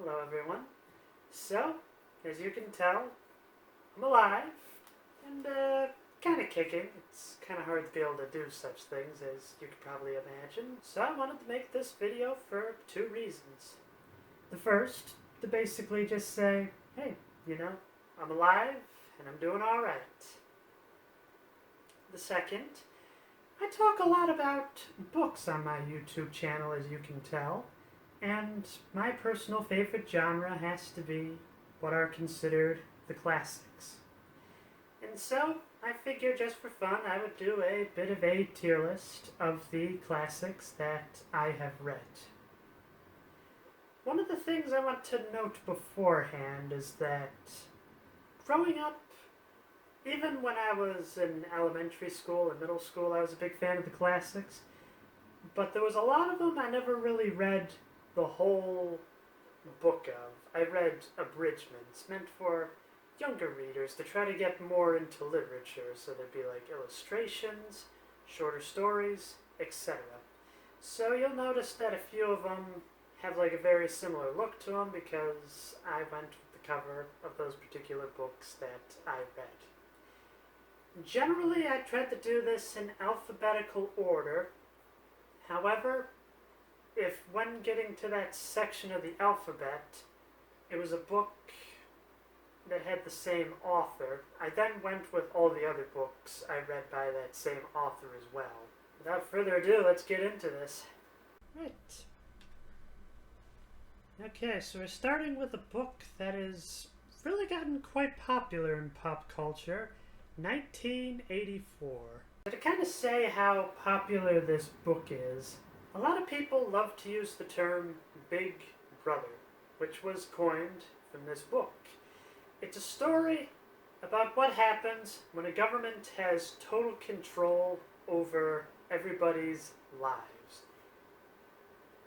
Hello everyone. So, as you can tell, I'm alive and kind of kicking. It's kind of hard to be able to do such things as you could probably imagine. So I wanted to make this video for two reasons. The first, to basically just say, hey, I'm alive and I'm doing alright. The second, I talk a lot about books on my YouTube channel, as you can tell. And my personal favorite genre has to be what are considered the classics. And so, I figured just for fun I would do a bit of a tier list of the classics that I have read. One of the things I want to note beforehand is that growing up, even when I was in elementary school and middle school, I was a big fan of the classics. But there was a lot of them I never really read the whole book of. I read abridgments meant for younger readers to try to get more into literature, so there'd be like illustrations, shorter stories, etc. So you'll notice that a few of them have like a very similar look to them because I went with the cover of those particular books that I read. Generally, I tried to do this in alphabetical order. However, if when getting to that section of the alphabet, it was a book that had the same author, I then went with all the other books I read by that same author as well. Without further ado, let's get into this. Right. Okay, so we're starting with a book that has really gotten quite popular in pop culture, 1984. So to kind of say how popular this book is, a lot of people love to use the term Big Brother, which was coined from this book. It's a story about what happens when a government has total control over everybody's lives.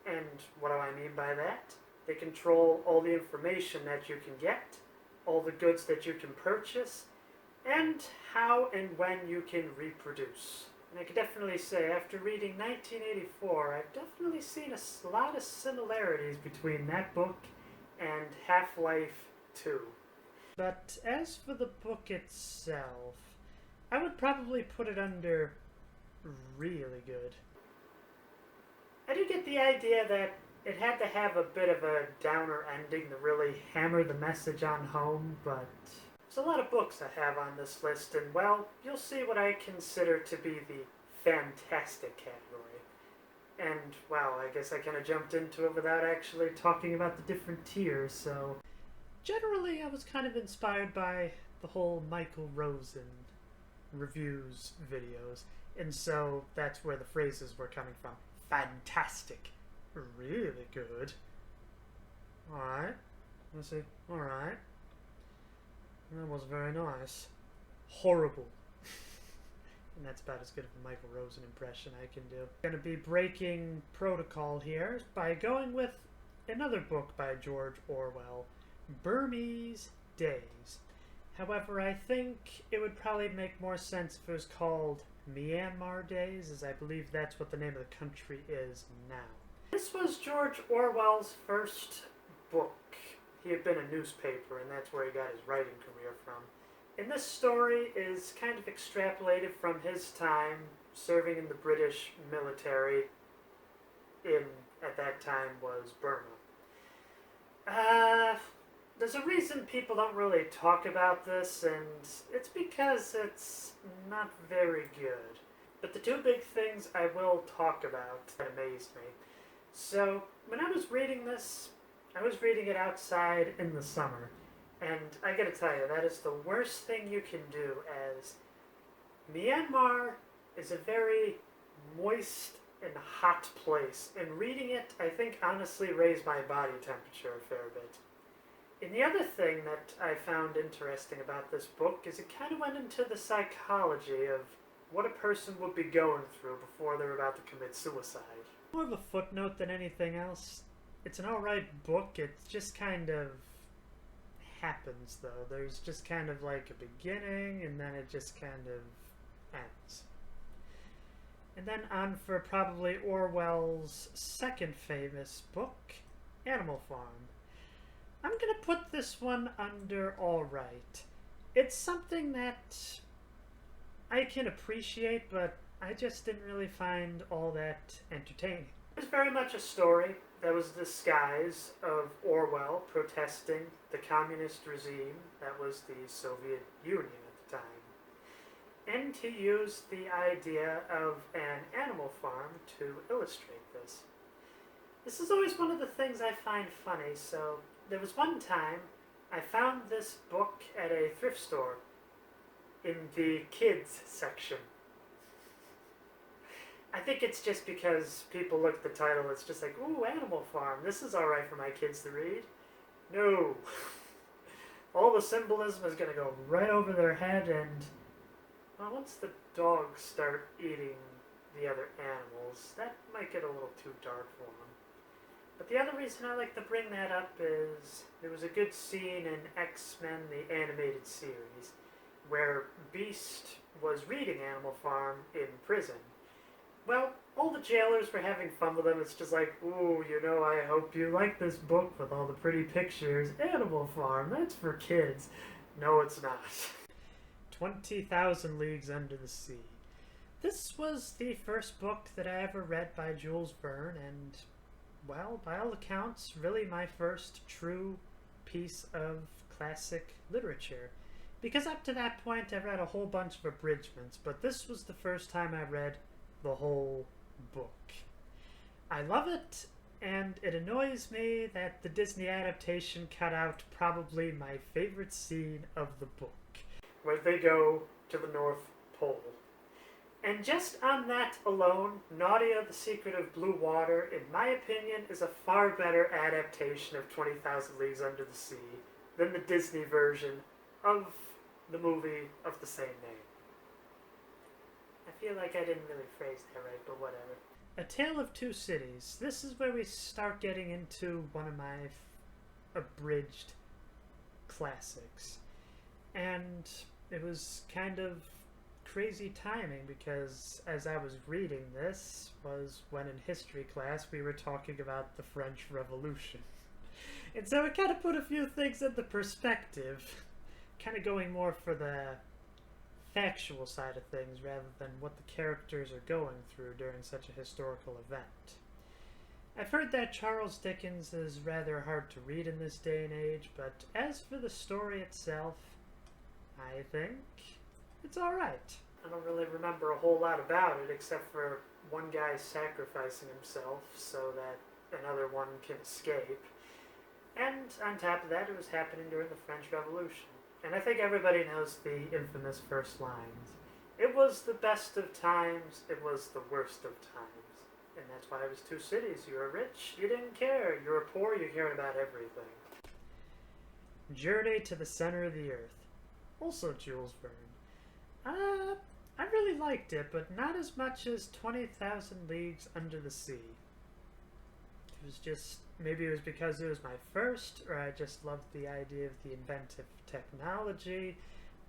And what do I mean by that? They control all the information that you can get, all the goods that you can purchase, and how and when you can reproduce. And I can definitely say, after reading 1984, I've definitely seen a lot of similarities between that book and Half-Life 2. But as for the book itself, I would probably put it under really good. I do get the idea that it had to have a bit of a downer ending to really hammer the message on home, but there's a lot of books I have on this list, and well, you'll see what I consider to be the fantastic category. And wow, I guess I kind of jumped into it without actually talking about the different tiers, so generally I was kind of inspired by the whole Michael Rosen reviews videos, and so that's where the phrases were coming from. Fantastic. Really good. Alright. Let's see. Alright. That was very nice. Horrible. And that's about as good of a Michael Rosen impression I can do. I'm going to be breaking protocol here by going with another book by George Orwell, Burmese Days. However, I think it would probably make more sense if it was called Myanmar Days, as I believe that's what the name of the country is now. This was George Orwell's first book. He had been a newspaper, and that's where he got his writing career from. And this story is kind of extrapolated from his time serving in the British military at that time, was Burma. There's a reason people don't really talk about this, and it's because it's not very good. But the two big things I will talk about that amazed me. So, when I was reading this, I was reading it outside in the summer. And I gotta tell you, that is the worst thing you can do, as Myanmar is a very moist and hot place. And reading it, I think, honestly raised my body temperature a fair bit. And the other thing that I found interesting about this book is it kind of went into the psychology of what a person would be going through before they're about to commit suicide. More of a footnote than anything else. It's an alright book, it just kind of happens, though. There's just kind of like a beginning, and then it just kind of ends. And then on for probably Orwell's second famous book, Animal Farm. I'm gonna put this one under alright. It's something that I can appreciate, but I just didn't really find all that entertaining. It was very much a story that was the disguise of Orwell protesting the communist regime that was the Soviet Union at the time. And he used the idea of an animal farm to illustrate this. This is always one of the things I find funny, so there was one time I found this book at a thrift store in the kids section. I think it's just because people look at the title, it's just like, ooh, Animal Farm, this is alright for my kids to read. No. All the symbolism is going to go right over their head, and well, once the dogs start eating the other animals, that might get a little too dark for them. But the other reason I like to bring that up is there was a good scene in X-Men, the animated series, where Beast was reading Animal Farm in prison. Well, all the jailers were having fun with him. It's just like, ooh, I hope you like this book with all the pretty pictures. Animal Farm, that's for kids. No, it's not. 20,000 Leagues Under the Sea. This was the first book that I ever read by Jules Verne, and, well, by all accounts, really my first true piece of classic literature. Because up to that point, I read a whole bunch of abridgments, but this was the first time I read the whole book. I love it, and it annoys me that the Disney adaptation cut out probably my favorite scene of the book, where they go to the North Pole. And just on that alone, Nadia, the Secret of Blue Water, in my opinion, is a far better adaptation of 20,000 Leagues Under the Sea than the Disney version of the movie of the same name. I feel like I didn't really phrase that right, but whatever. A Tale of Two Cities. This is where we start getting into one of my abridged classics. And it was kind of crazy timing because as I was reading this was when in history class we were talking about the French Revolution. And so it kind of put a few things into perspective, kind of going more for the factual side of things rather than what the characters are going through during such a historical event. I've heard that Charles Dickens is rather hard to read in this day and age, but as for the story itself, I think it's alright. I don't really remember a whole lot about it except for one guy sacrificing himself so that another one can escape. And on top of that, it was happening during the French Revolution. And I think everybody knows the infamous first lines. It was the best of times, it was the worst of times. And that's why it was two cities. You were rich, you didn't care. You were poor, you cared about everything. Journey to the Center of the Earth. Also Jules Verne. I really liked it, but not as much as 20,000 Leagues Under the Sea. It was just, maybe it was because it was my first, or I just loved the idea of the inventive technology,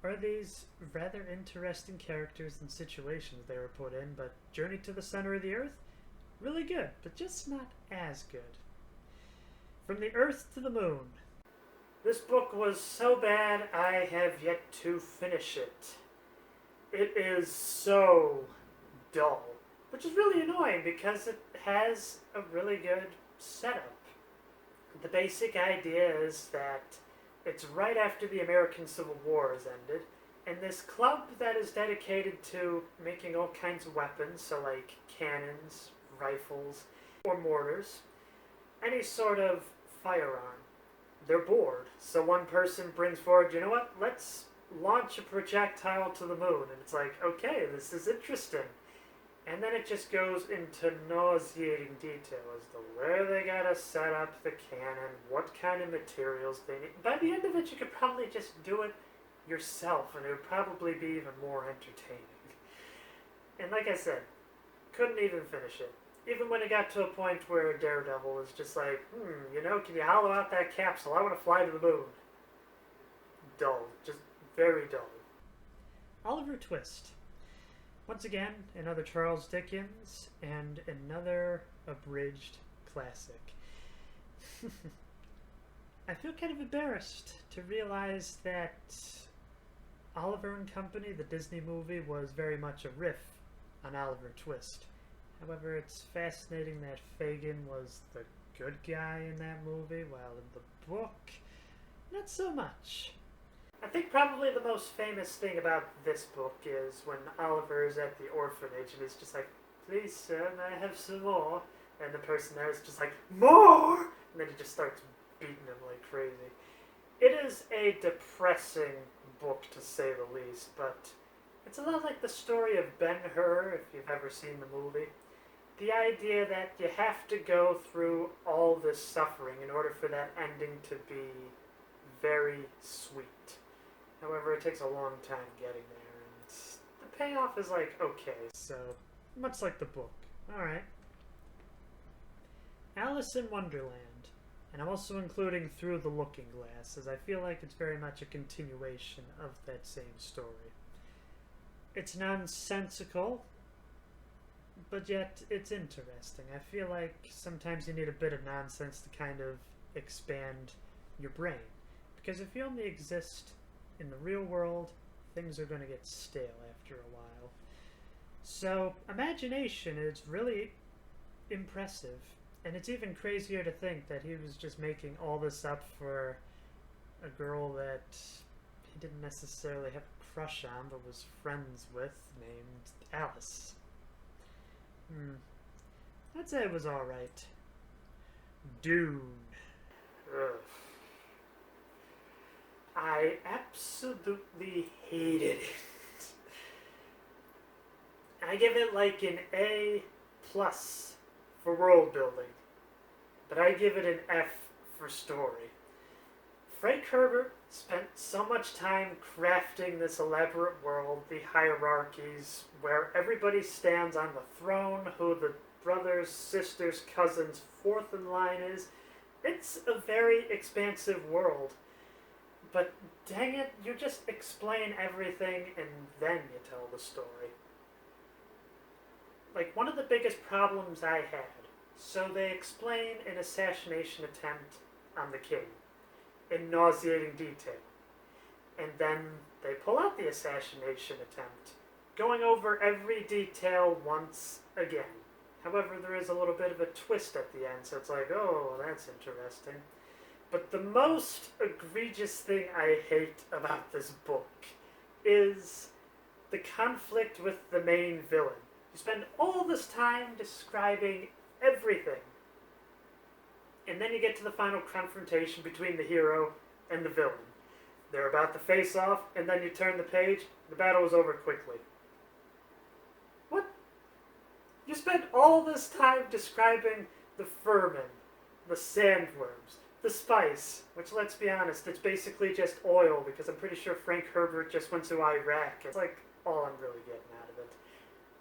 or these rather interesting characters and situations they were put in, but Journey to the Center of the Earth, really good, but just not as good. From the Earth to the Moon. This book was so bad I have yet to finish it. It is so dull, which is really annoying because it has a really good setup. The basic idea is that it's right after the American Civil War has ended, and this club that is dedicated to making all kinds of weapons, so like cannons, rifles, or mortars, any sort of firearm. They're bored, so one person brings forward, you know what, let's launch a projectile to the moon, and it's like, okay, this is interesting. And then it just goes into nauseating detail as to where they gotta set up the cannon, what kind of materials they need. By the end of it, you could probably just do it yourself, and it would probably be even more entertaining. And like I said, couldn't even finish it. Even when it got to a point where Daredevil was just like, can you hollow out that capsule? I want to fly to the moon. Dull. Just very dull. Oliver Twist. Once again, another Charles Dickens, and another abridged classic. I feel kind of embarrassed to realize that Oliver and Company, the Disney movie, was very much a riff on Oliver Twist. However, it's fascinating that Fagin was the good guy in that movie, while in the book, not so much. I think probably the most famous thing about this book is when Oliver is at the orphanage and is just like, please sir, may I have some more? And the person there is just like, more! And then he just starts beating him like crazy. It is a depressing book to say the least, but it's a lot like the story of Ben-Hur, if you've ever seen the movie. The idea that you have to go through all this suffering in order for that ending to be very sweet. However, it takes a long time getting there, and the payoff is like, okay, so much like the book. Alright. Alice in Wonderland. And I'm also including Through the Looking Glass, as I feel like it's very much a continuation of that same story. It's nonsensical, but yet it's interesting. I feel like sometimes you need a bit of nonsense to kind of expand your brain. Because if you only exist in the real world, things are going to get stale after a while. So, imagination is really impressive. And it's even crazier to think that he was just making all this up for a girl that he didn't necessarily have a crush on, but was friends with, named Alice. I'd say it was alright. Dune. Ugh. I absolutely hated it. I give it like an A+ for world building, but I give it an F for story. Frank Herbert spent so much time crafting this elaborate world, the hierarchies, where everybody stands on the throne, who the brothers, sisters, cousins, fourth in line is. It's a very expansive world. But dang it, you just explain everything and then you tell the story. Like, one of the biggest problems I had, so they explain an assassination attempt on the king in nauseating detail. And then they pull out the assassination attempt, going over every detail once again. However, there is a little bit of a twist at the end, so it's like, oh, that's interesting. But the most egregious thing I hate about this book is the conflict with the main villain. You spend all this time describing everything, and then you get to the final confrontation between the hero and the villain. They're about to face off, and then you turn the page, the battle is over quickly. What? You spent all this time describing the vermin, the sandworms, the spice, which, let's be honest, it's basically just oil, because I'm pretty sure Frank Herbert just went to Iraq. It's like all I'm really getting out of it.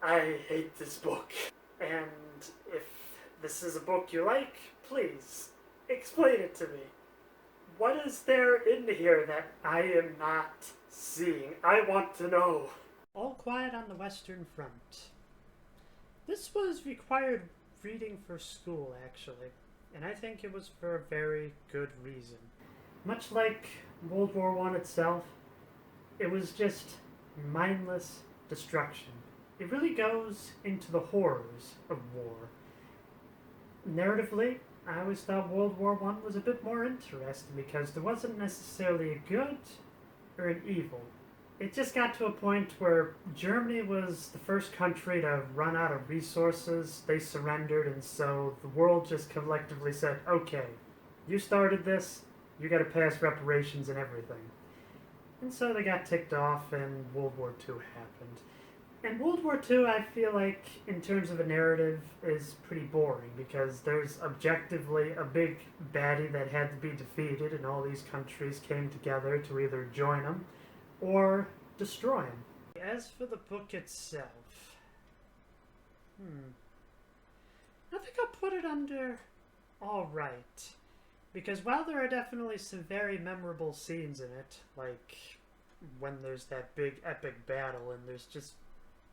I hate this book. And if this is a book you like, please, explain it to me. What is there in here that I am not seeing? I want to know. All Quiet on the Western Front. This was required reading for school, actually. And I think it was for a very good reason. Much like World War I itself, it was just mindless destruction. It really goes into the horrors of war. Narratively, I always thought World War I was a bit more interesting because there wasn't necessarily a good or an evil. It just got to a point where Germany was the first country to run out of resources. They surrendered, and so the world just collectively said, okay, you started this, you gotta pass reparations and everything. And so they got ticked off and World War II happened. And World War II, I feel like, in terms of a narrative, is pretty boring because there's objectively a big baddie that had to be defeated, and all these countries came together to either join them or destroy him. As for the book itself, I think I'll put it under alright. Because while there are definitely some very memorable scenes in it, like when there's that big epic battle and there's just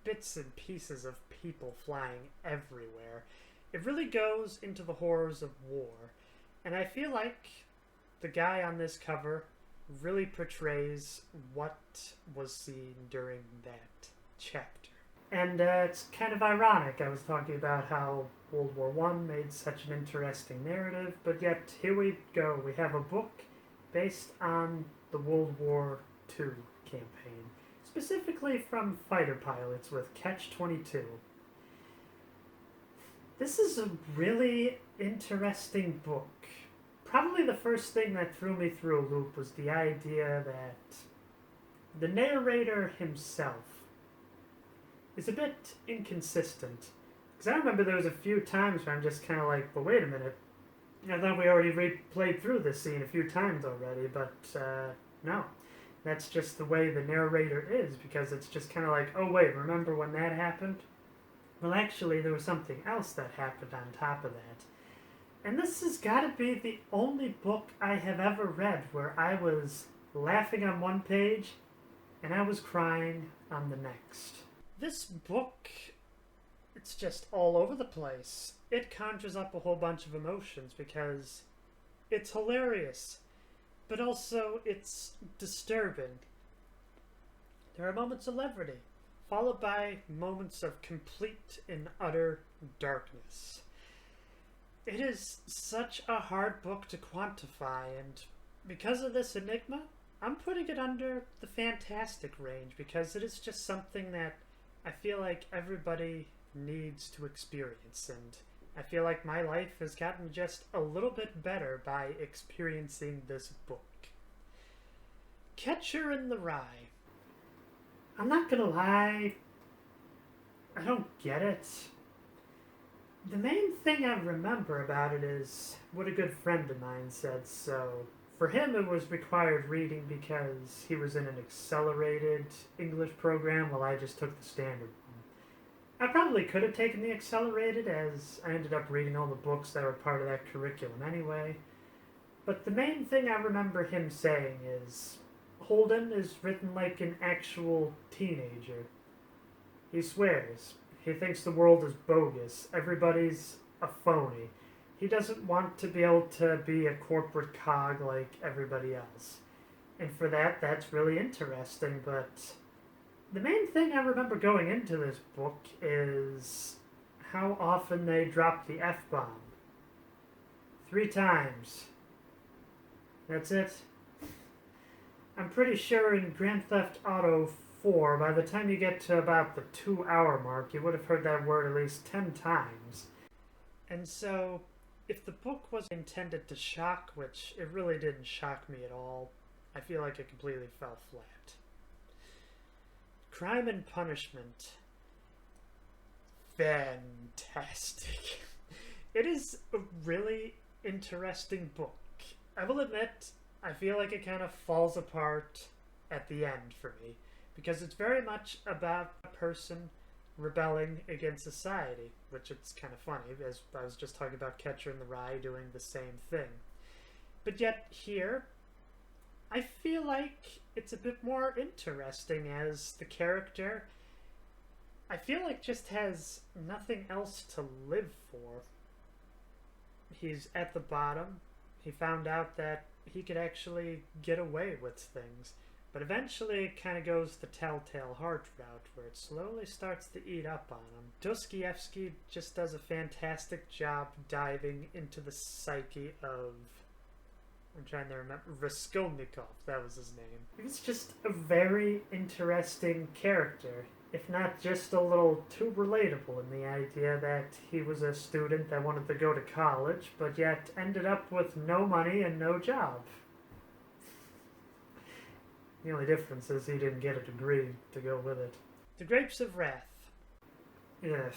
bits and pieces of people flying everywhere, it really goes into the horrors of war. And I feel like the guy on this cover really portrays what was seen during that chapter. And it's kind of ironic. I was talking about how World War One made such an interesting narrative, but yet here we go. We have a book based on the World War II campaign, specifically from fighter pilots with Catch-22. This is a really interesting book. Probably the first thing that threw me through a loop was the idea that the narrator himself is a bit inconsistent. Because I remember there was a few times where I'm just kind of like, but wait a minute. I thought we already played through this scene a few times already, but no. That's just the way the narrator is, because it's just kind of like, oh wait, remember when that happened? Well, actually, there was something else that happened on top of that. And this has got to be the only book I have ever read where I was laughing on one page and I was crying on the next. This book, it's just all over the place. It conjures up a whole bunch of emotions because it's hilarious, but also it's disturbing. There are moments of levity, followed by moments of complete and utter darkness. It is such a hard book to quantify, and because of this enigma, I'm putting it under the fantastic range because it is just something that I feel like everybody needs to experience, and I feel like my life has gotten just a little bit better by experiencing this book. Catcher in the Rye. I'm not gonna lie, I don't get it. The main thing I remember about it is what a good friend of mine said. So for him it was required reading because he was in an accelerated English program while I just took the standard one. I probably could have taken the accelerated, as I ended up reading all the books that were part of that curriculum anyway. But the main thing I remember him saying is Holden is written like an actual teenager. He swears. He thinks the world is bogus. Everybody's a phony. He doesn't want to be able to be a corporate cog like everybody else. And for that, that's really interesting. But the main thing I remember going into this book is how often they drop the F-bomb. 3 times. That's it. I'm pretty sure in Grand Theft Auto 4, by the time you get to about the 2-hour mark, you would have heard that word at least 10 times. And so, if the book was intended to shock, which it really didn't shock me at all, I feel like it completely fell flat. Crime and Punishment. Fantastic. It is a really interesting book. I will admit, I feel like it kind of falls apart at the end for me, because it's very much about a person rebelling against society, which it's kind of funny, as I was just talking about Catcher in the Rye doing the same thing. But yet here, I feel like it's a bit more interesting, as the character, I feel like, just has nothing else to live for. He's at the bottom. He found out that he could actually get away with things. But eventually it kind of goes the Telltale Heart route, where it slowly starts to eat up on him. Dostoevsky just does a fantastic job diving into the psyche of, I'm trying to remember, Raskolnikov, that was his name. He's just a very interesting character, if not just a little too relatable in the idea that he was a student that wanted to go to college, but yet ended up with no money and no job. The only difference is he didn't get a degree to go with it. The Grapes of Wrath. Yes.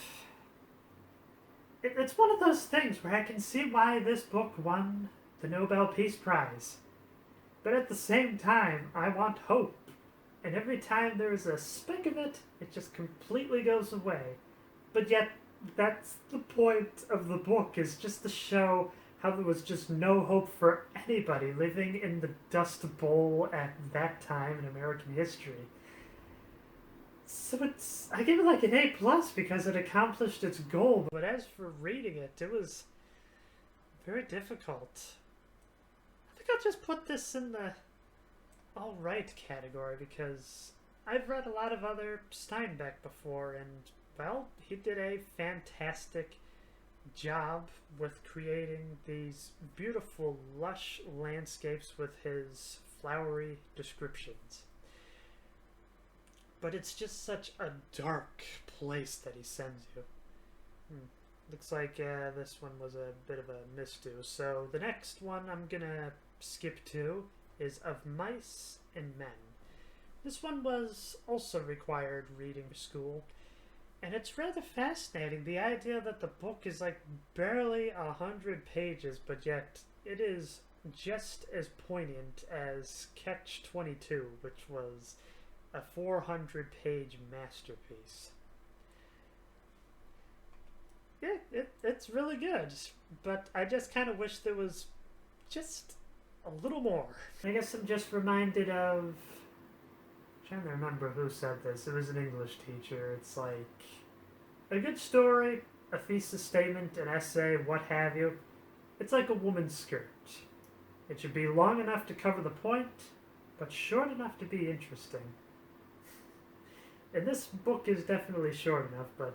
It's one of those things where I can see why this book won the Nobel Peace Prize. But at the same time, I want hope. And every time there's a speck of it, it just completely goes away. But yet, that's the point of the book, is just to show how there was just no hope for anybody living in the Dust Bowl at that time in American history. So I give it like an A+ because it accomplished its goal, but as for reading it, it was very difficult. I think I'll just put this in the alright category because I've read a lot of other Steinbeck before, and, well, he did a fantastic job with creating these beautiful, lush landscapes with his flowery descriptions. But it's just such a dark place that he sends you. Looks like this one was a bit of a misdo. So the next one I'm gonna skip to is Of Mice and Men. This one was also required reading for school, and it's rather fascinating, the idea that the book is like barely 100 pages, but yet it is just as poignant as Catch-22, which was a 400-page masterpiece. Yeah, it's really good, but I just kind of wish there was just a little more. I guess I'm just reminded of... I'm trying to remember who said this. It was an English teacher. It's like a good story, a thesis statement, an essay, what have you. It's like a woman's skirt. It should be long enough to cover the point, but short enough to be interesting. And this book is definitely short enough, but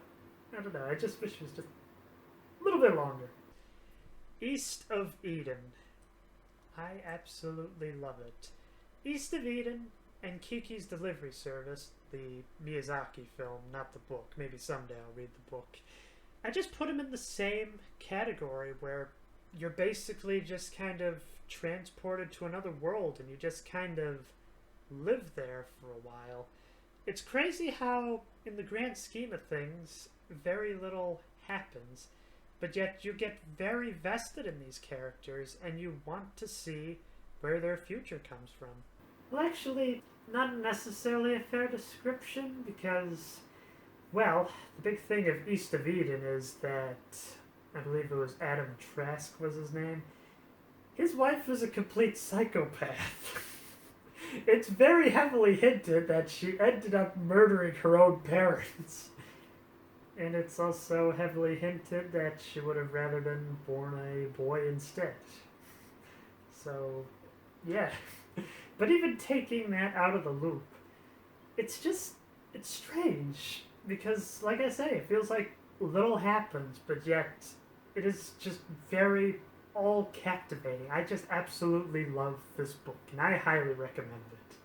I don't know. I just wish it was just a little bit longer. East of Eden. I absolutely love it. East of Eden and Kiki's Delivery Service, the Miyazaki film, not the book. Maybe someday I'll read the book. I just put them in the same category where you're basically just kind of transported to another world and you just kind of live there for a while. It's crazy how, in the grand scheme of things, very little happens, but yet you get very vested in these characters and you want to see where their future comes from. Well, actually, not necessarily a fair description because, well, the big thing of East of Eden is that, I believe it was Adam Trask was his name, his wife was a complete psychopath. It's very heavily hinted that she ended up murdering her own parents. And it's also heavily hinted that she would have rather been born a boy instead. So, yeah. But even taking that out of the loop, it's strange. Because, like I say, it feels like little happens, but yet it is just very all captivating. I just absolutely love this book, and I highly recommend it.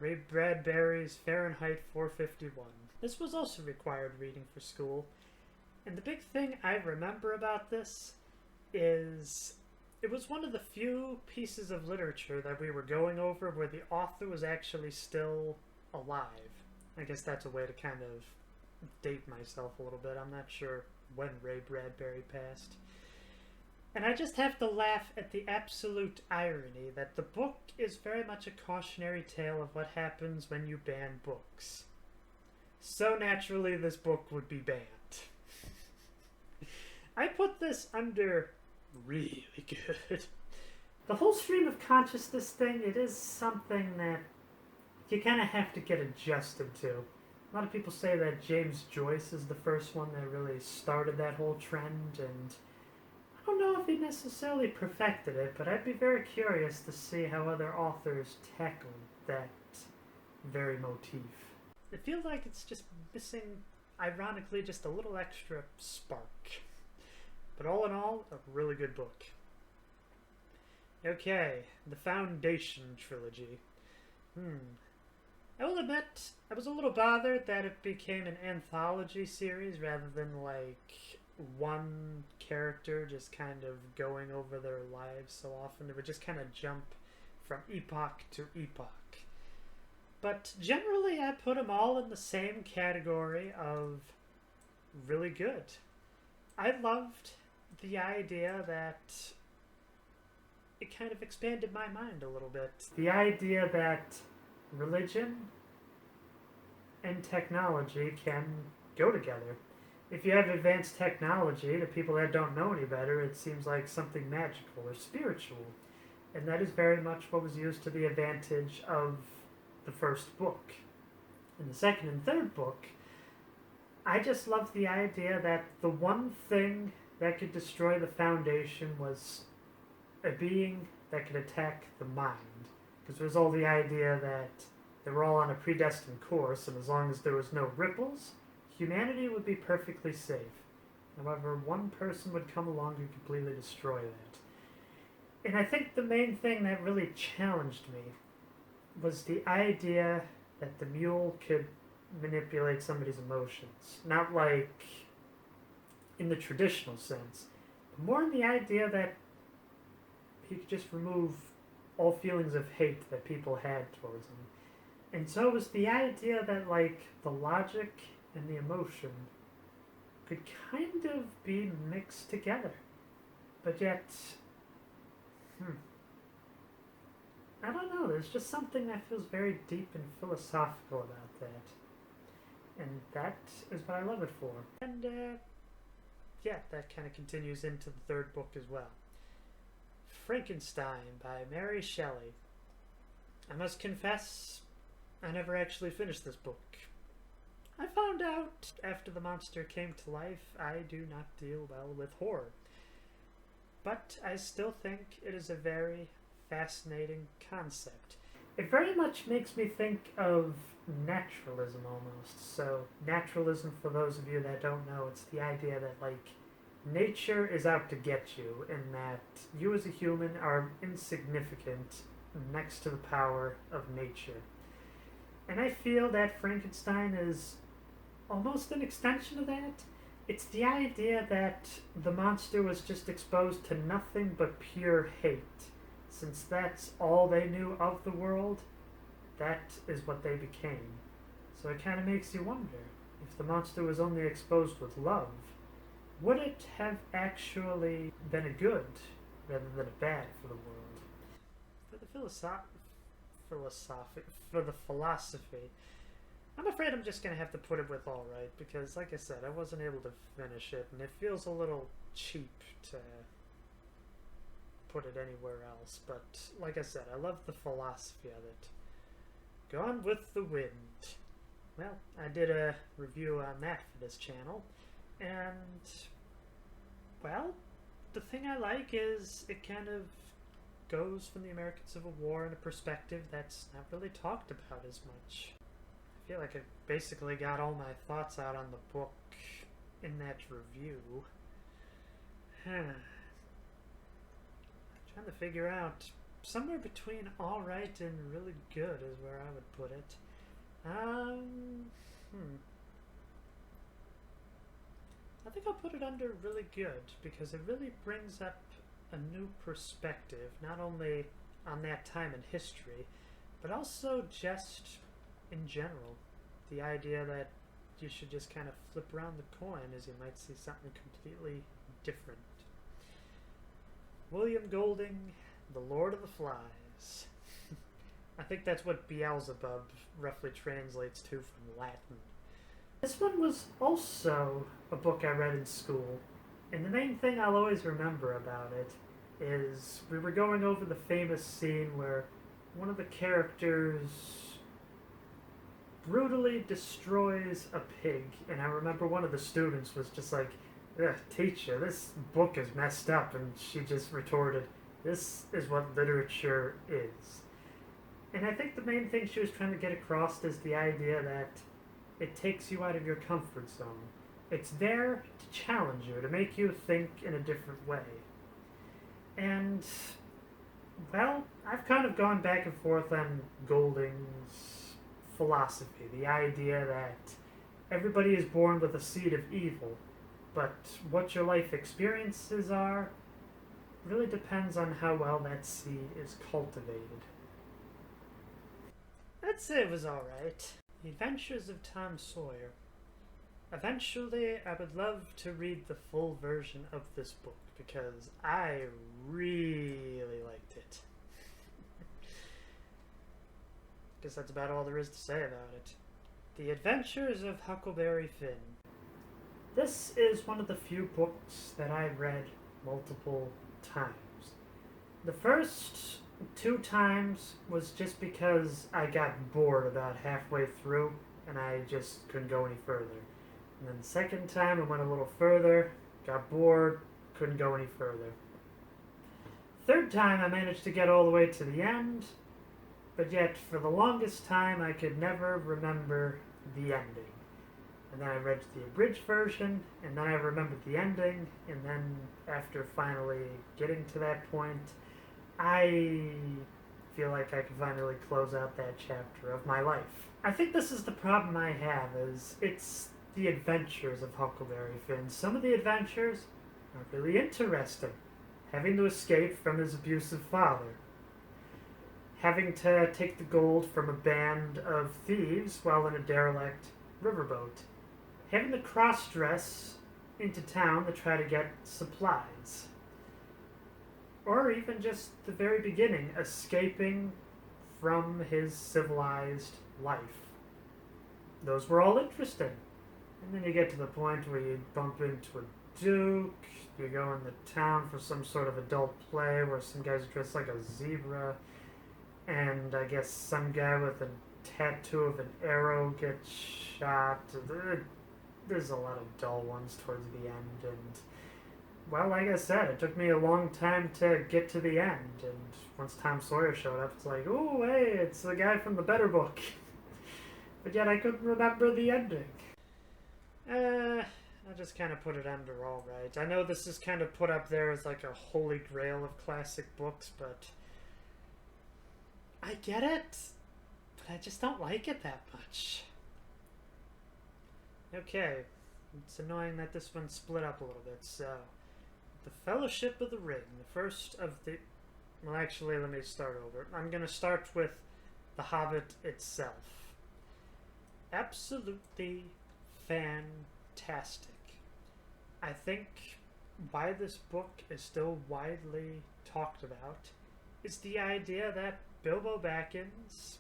Ray Bradbury's Fahrenheit 451. This was also required reading for school, and the big thing I remember about this is it was one of the few pieces of literature that we were going over where the author was actually still alive. I guess that's a way to kind of date myself a little bit. I'm not sure when Ray Bradbury passed. And I just have to laugh at the absolute irony that the book is very much a cautionary tale of what happens when you ban books. So naturally, this book would be banned. I put this under really good. The whole stream of consciousness thing, it is something that you kind of have to get adjusted to. A lot of people say that James Joyce is the first one that really started that whole trend, and I don't know if he necessarily perfected it, but I'd be very curious to see how other authors tackle that very motif. It feels like it's just missing, ironically, just a little extra spark. But all in all, a really good book. Okay, the Foundation trilogy. I will admit, I was a little bothered that it became an anthology series rather than like one character just kind of going over their lives so often. It would just kind of jump from epoch to epoch. But generally I put them all in the same category of really good. I loved the idea that it kind of expanded my mind a little bit. The idea that religion and technology can go together. If you have advanced technology, to people that don't know any better, it seems like something magical or spiritual. And that is very much what was used to the advantage of the first book. In the second and third book, I just love the idea that the one thing that could destroy the Foundation was a being that could attack the mind. Because there was all the idea that they were all on a predestined course, and as long as there was no ripples, humanity would be perfectly safe. However, one person would come along and completely destroy that. And I think the main thing that really challenged me was the idea that the mule could manipulate somebody's emotions. Not like in the traditional sense, but more in the idea that he could just remove all feelings of hate that people had towards him. And so it was the idea that, like, the logic and the emotion could kind of be mixed together. But yet, I don't know, there's just something that feels very deep and philosophical about that. And that is what I love it for. And, yeah, that kind of continues into the third book as well. Frankenstein by Mary Shelley. I must confess, I never actually finished this book. I found out after the monster came to life, I do not deal well with horror. But I still think it is a very fascinating concept. It very much makes me think of naturalism almost. So naturalism, for those of you that don't know, it's the idea that, like, nature is out to get you, and that you as a human are insignificant next to the power of nature. And I feel that Frankenstein is almost an extension of that. It's the idea that the monster was just exposed to nothing but pure hate. Since that's all they knew of the world, that is what they became. So it kind of makes you wonder, if the monster was only exposed with love, would it have actually been a good rather than a bad for the world? For the philosophy, I'm afraid I'm just going to have to put it with alright, because like I said, I wasn't able to finish it, and it feels a little cheap to put it anywhere else. But like I said, I love the philosophy of it. Gone with the Wind. Well, I did a review on that for this channel, and, well, the thing I like is it kind of goes from the American Civil War in a perspective that's not really talked about as much. I feel like I basically got all my thoughts out on the book in that review. I'm trying to figure out, somewhere between alright and really good is where I would put it. I think I'll put it under really good, because it really brings up a new perspective, not only on that time in history, but also just in general. The idea that you should just kind of flip around the coin as you might see something completely different. William Golding, The Lord of the Flies. I think that's what Beelzebub roughly translates to from Latin. This one was also a book I read in school, and the main thing I'll always remember about it is we were going over the famous scene where one of the characters brutally destroys a pig, and I remember one of the students was just like, teacher, this book is messed up, and she just retorted, this is what literature is. And I think the main thing she was trying to get across is the idea that it takes you out of your comfort zone. It's there to challenge you, to make you think in a different way. And, well, I've kind of gone back and forth on Golding's philosophy, the idea that everybody is born with a seed of evil, but what your life experiences are really depends on how well that seed is cultivated. I'd say it was alright. The Adventures of Tom Sawyer. Eventually, I would love to read the full version of this book, because I really liked it. Guess that's about all there is to say about it. The Adventures of Huckleberry Finn. This is one of the few books that I've read multiple times. The first 2 times was just because I got bored about halfway through and I just couldn't go any further. And then the second time I went a little further, got bored, couldn't go any further. Third time I managed to get all the way to the end, but yet for the longest time I could never remember the ending. And then I read the abridged version, and then I remembered the ending, and then after finally getting to that point, I feel like I can finally close out that chapter of my life. I think this is the problem I have, is it's the adventures of Huckleberry Finn. Some of the adventures are really interesting. Having to escape from his abusive father. Having to take the gold from a band of thieves while in a derelict riverboat. Having to cross-dress into town to try to get supplies. Or even just the very beginning, escaping from his civilized life. Those were all interesting. And then you get to the point where you bump into a duke, you go into town for some sort of adult play where some guy's dressed like a zebra, and I guess some guy with a tattoo of an arrow gets shot. There's a lot of dull ones towards the end, and well, like I said, it took me a long time to get to the end, and once Tom Sawyer showed up, it's like, oh, hey, it's the guy from the better book. But yet I couldn't remember the ending. I just kind of put it under all right. I know this is kind of put up there as like a holy grail of classic books, but I get it, but I just don't like it that much. Okay, it's annoying that this one split up a little bit, so The Fellowship of the Ring, the first of the... Well, actually, let me start over. I'm going to start with The Hobbit itself. Absolutely fantastic. I think why this book is still widely talked about is the idea that Bilbo Baggins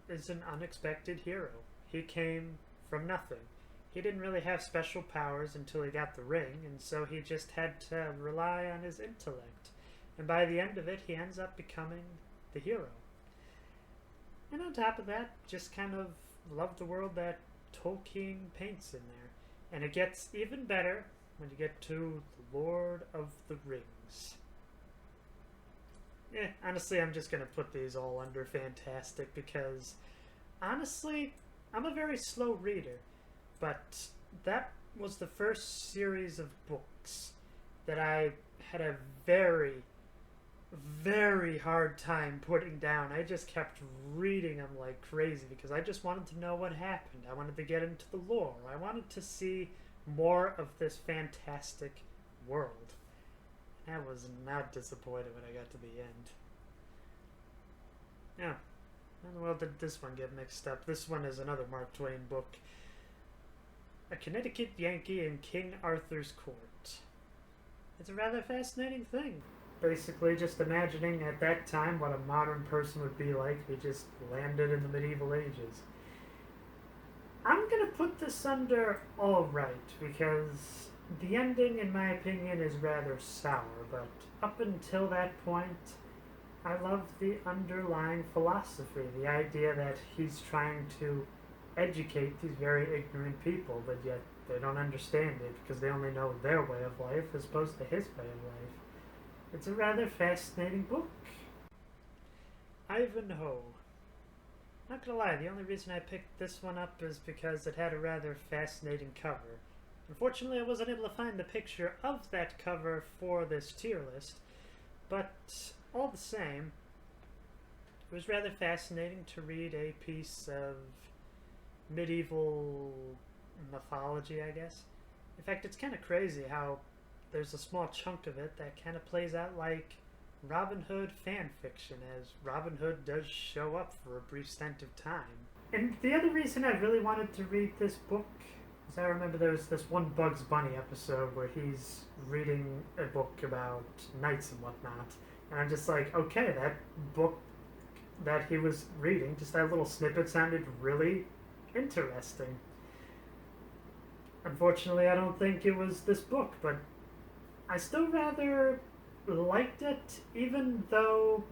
is an unexpected hero. He came from nothing. He didn't really have special powers until he got the ring, and so he just had to rely on his intellect. And by the end of it, he ends up becoming the hero. And on top of that, just kind of love the world that Tolkien paints in there. And it gets even better when you get to The Lord of the Rings. Honestly, I'm just going to put these all under fantastic because, honestly, I'm a very slow reader. But that was the first series of books that I had a very, very hard time putting down. I just kept reading them like crazy because I just wanted to know what happened. I wanted to get into the lore. I wanted to see more of this fantastic world. I was not disappointed when I got to the end. Yeah. How in the world did this one get mixed up? This one is another Mark Twain book. A Connecticut Yankee in King Arthur's Court. It's a rather fascinating thing. Basically just imagining at that time what a modern person would be like if he just landed in the medieval ages. I'm going to put this under alright because the ending, in my opinion, is rather sour, but up until that point, I love the underlying philosophy, the idea that he's trying to educate these very ignorant people, but yet they don't understand it because they only know their way of life as opposed to his way of life. It's a rather fascinating book. Ivanhoe. Not gonna lie, the only reason I picked this one up is because it had a rather fascinating cover. Unfortunately, I wasn't able to find the picture of that cover for this tier list, but all the same, it was rather fascinating to read a piece of medieval mythology, I guess. In fact, it's kind of crazy how there's a small chunk of it that kind of plays out like Robin Hood fan fiction, as Robin Hood does show up for a brief stint of time. And the other reason I really wanted to read this book is I remember there was this one Bugs Bunny episode where he's reading a book about knights and whatnot, and I'm just like, okay, that book that he was reading, just that little snippet sounded really interesting. Unfortunately, I don't think it was this book, but I still rather liked it, even though,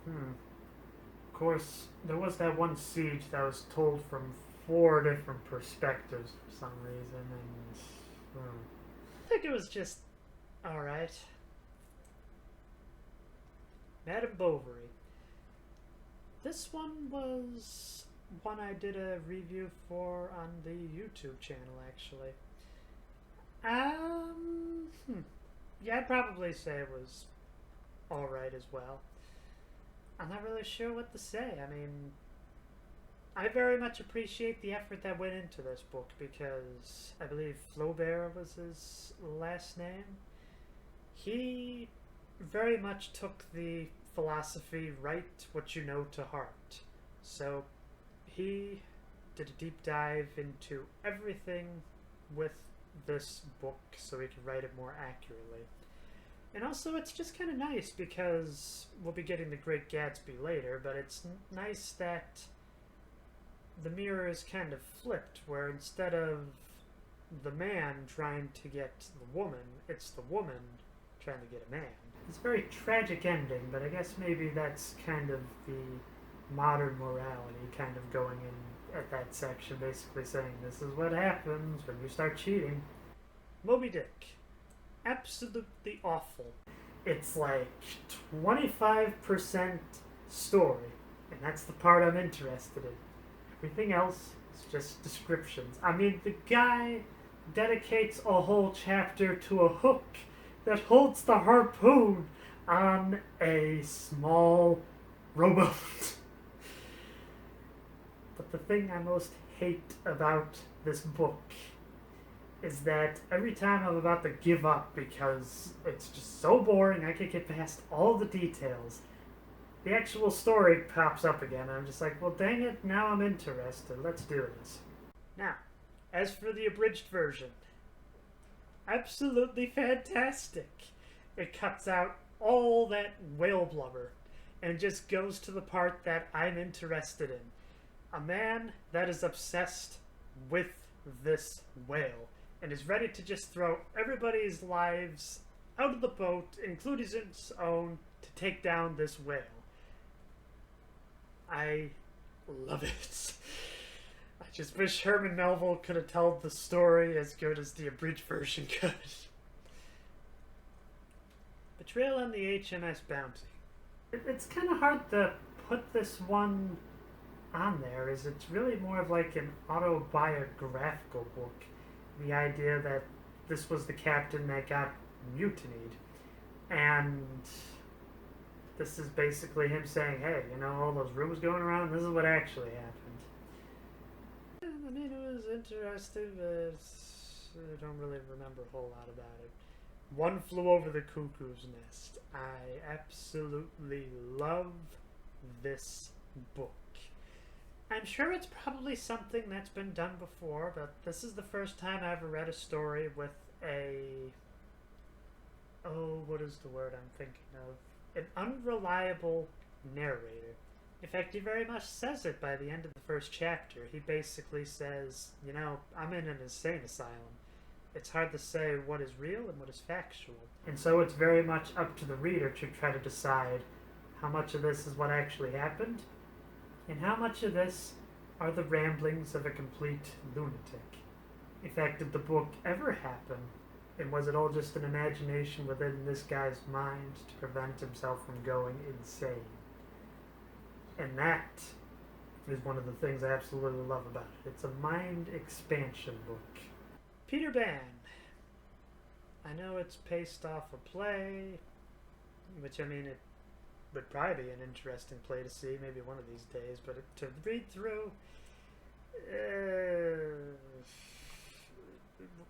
of course, there was that one siege that was told from 4 different perspectives for some reason, and I think it was just alright. Madame Bovary. This one was one I did a review for on the YouTube channel, actually. Yeah, I'd probably say it was alright as well. I'm not really sure what to say. I mean, I very much appreciate the effort that went into this book because I believe Flaubert was his last name. He very much took the philosophy write what you know to heart. So he did a deep dive into everything with this book so he could write it more accurately. And also, it's just kind of nice because we'll be getting The Great Gatsby later, but it's nice that the mirror is kind of flipped, where instead of the man trying to get the woman, it's the woman trying to get a man. It's a very tragic ending, but I guess maybe that's kind of the modern morality kind of going in at that section, basically saying this is what happens when you start cheating. Moby Dick. Absolutely awful. It's like 25% story, and that's the part I'm interested in. Everything else is just descriptions. I mean, the guy dedicates a whole chapter to a hook that holds the harpoon on a small rowboat. But the thing I most hate about this book is that every time I'm about to give up because it's just so boring, I can't get past all the details, the actual story pops up again. I'm just like, well, dang it, now I'm interested. Let's do this. Now, as for the abridged version, absolutely fantastic. It cuts out all that whale blubber and just goes to the part that I'm interested in. A man that is obsessed with this whale and is ready to just throw everybody's lives out of the boat, including his own, to take down this whale. I love it. I just wish Herman Melville could have told the story as good as the abridged version could. Betrayal on the HMS Bounty. It's kind of hard to put this one on there, as it's really more of like an autobiographical book. The idea that this was the captain that got mutinied, and this is basically him saying, hey, you know, all those rumors going around, this is what actually happened. I mean, it was interesting, but I don't really remember a whole lot about it. One Flew Over the Cuckoo's Nest. I absolutely love this book. I'm sure it's probably something that's been done before, but this is the first time I ever read a story with what is the word I'm thinking of? An unreliable narrator. In fact, he very much says it by the end of the first chapter. He basically says, you know, I'm in an insane asylum. It's hard to say what is real and what is factual. And so it's very much up to the reader to try to decide how much of this is what actually happened, and how much of this are the ramblings of a complete lunatic. In fact, did the book ever happen? And was it all just an imagination within this guy's mind to prevent himself from going insane? And that is one of the things I absolutely love about it. It's a mind expansion book. Peter Pan. I know it's based off a play, which, I mean, it would probably be an interesting play to see maybe one of these days, but to read through,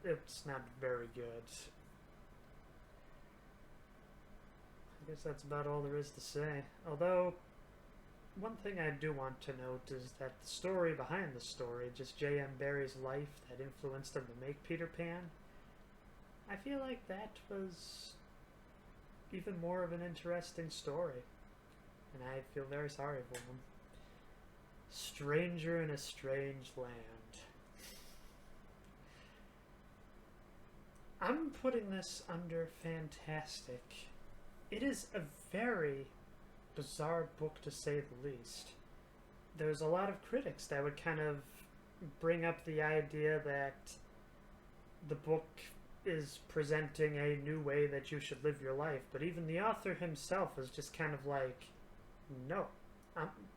it's not very good. I guess that's about all there is to say. Although, one thing I do want to note is that the story behind the story, just J.M. Barrie's life that influenced him to make Peter Pan, I feel like that was even more of an interesting story. And I feel very sorry for him. Stranger in a Strange Land. I'm putting this under fantastic. It is a very bizarre book, to say the least. There's a lot of critics that would kind of bring up the idea that the book is presenting a new way that you should live your life, but even the author himself is just kind of like, no.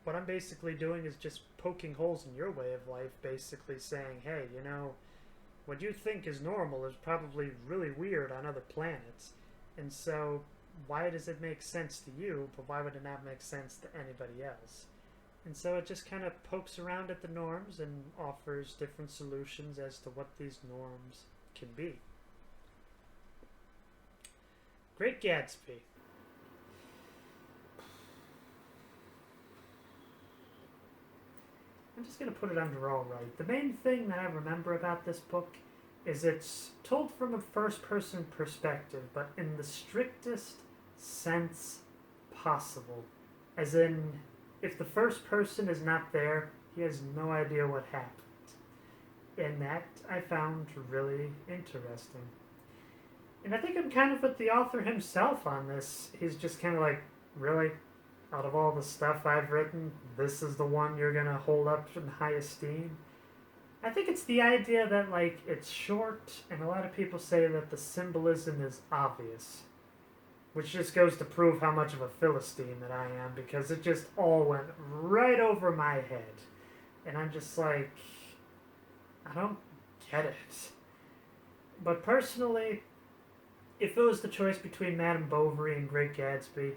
What I'm basically doing is just poking holes in your way of life, basically saying, hey, what you think is normal is probably really weird on other planets. And so, why does it make sense to you, but why would it not make sense to anybody else? And so it just kind of pokes around at the norms and offers different solutions as to what these norms can be. Great Gatsby. I'm just going to put it under all right. The main thing that I remember about this book is it's told from a first-person perspective, but in the strictest sense possible. As in, if the first person is not there, he has no idea what happened. And that I found really interesting. And I think I'm kind of with the author himself on this. He's just kind of like, really? Out of all the stuff I've written, this is the one you're going to hold up in high esteem? I think it's the idea that, like, it's short, and a lot of people say that the symbolism is obvious. Which just goes to prove how much of a Philistine that I am, because it just all went right over my head. And I'm just like, I don't get it. But personally, if it was the choice between Madame Bovary and Great Gatsby,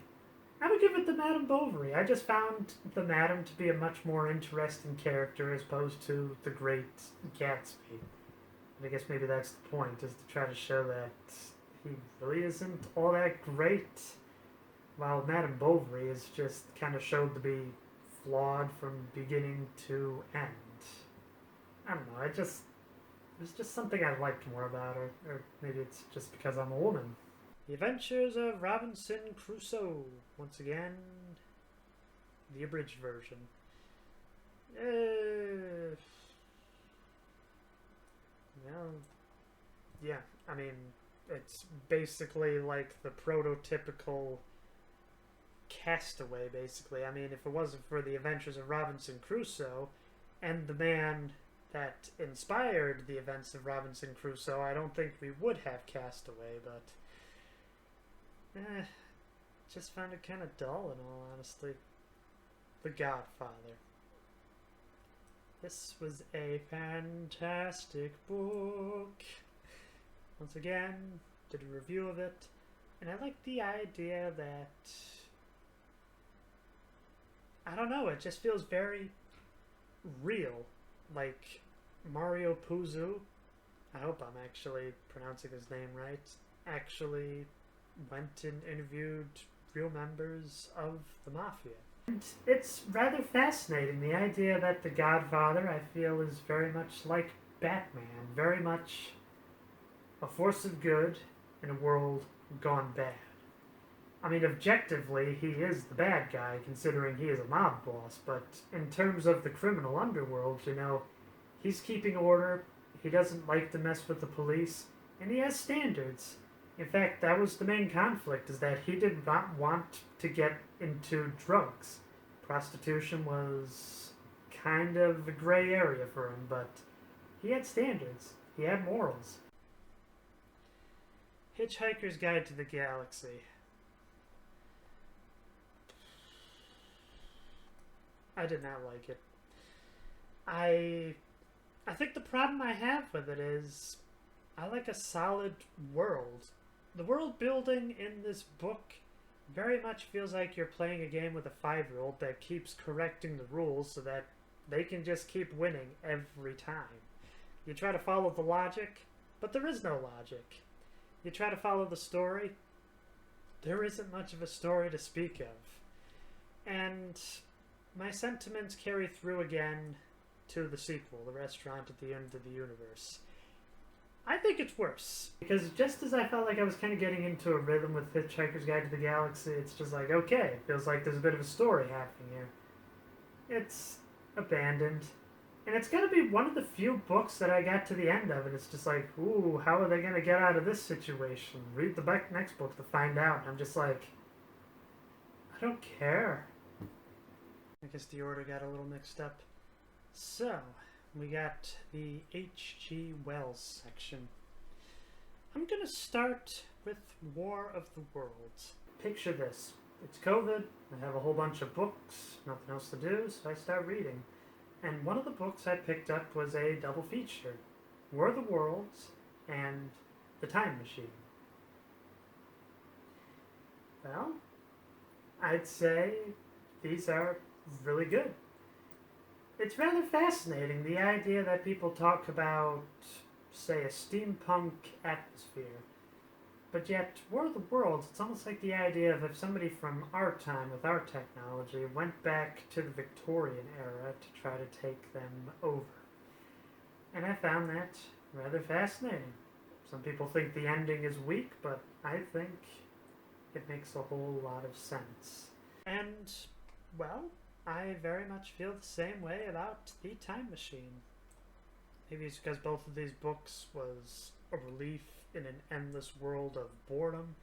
I would give it to Madame Bovary. I just found the Madame to be a much more interesting character as opposed to the Great Gatsby. And I guess maybe that's the point, is to try to show that he really isn't all that great, while Madame Bovary is just kind of showed to be flawed from beginning to end. I don't know, it was just something I liked more about her, or maybe it's just because I'm a woman. The Adventures of Robinson Crusoe. Once again, the abridged version. Well, yeah, I mean, it's basically like the prototypical Castaway, basically. I mean, if it wasn't for the Adventures of Robinson Crusoe and the man that inspired the events of Robinson Crusoe, I don't think we would have Castaway, but just found it kind of dull, in all honesty. The Godfather. This was a fantastic book. Once again, did a review of it, and I like the idea that, I don't know, it just feels very real. Like Mario Puzo, I hope I'm actually pronouncing his name right, actually went and interviewed real members of the Mafia. And it's rather fascinating, the idea that the Godfather, I feel, is very much like Batman, very much a force of good in a world gone bad. I mean, objectively, he is the bad guy, considering he is a mob boss, but in terms of the criminal underworld, he's keeping order, he doesn't like to mess with the police, and he has standards. In fact, that was the main conflict, is that he did not want to get into drugs. Prostitution was kind of a gray area for him, but he had standards. He had morals. Hitchhiker's Guide to the Galaxy. I did not like it. I think the problem I have with it is I like a solid world. The world building in this book very much feels like you're playing a game with a 5-year-old that keeps correcting the rules so that they can just keep winning every time. You try to follow the logic, but there is no logic. You try to follow the story, there isn't much of a story to speak of. And my sentiments carry through again to the sequel, The Restaurant at the End of the Universe. I think it's worse, because just as I felt like I was kind of getting into a rhythm with Hitchhiker's Guide to the Galaxy, it's just like, okay, it feels like there's a bit of a story happening here. It's abandoned, and it's going to be one of the few books that I got to the end of, and it's just like, ooh, how are they going to get out of this situation? Read the next book to find out, and I'm just like, I don't care. I guess the order got a little mixed up. So, we got the H.G. Wells section. I'm gonna start with War of the Worlds. Picture this. It's COVID, I have a whole bunch of books, nothing else to do, so I start reading. And one of the books I picked up was a double feature. War of the Worlds and The Time Machine. Well, I'd say these are really good. It's rather fascinating, the idea that people talk about, say, a steampunk atmosphere. But yet, War of the Worlds, it's almost like the idea of if somebody from our time, with our technology, went back to the Victorian era to try to take them over. And I found that rather fascinating. Some people think the ending is weak, but I think it makes a whole lot of sense. And, well, I very much feel the same way about The Time Machine. Maybe it's because both of these books was a relief in an endless world of boredom,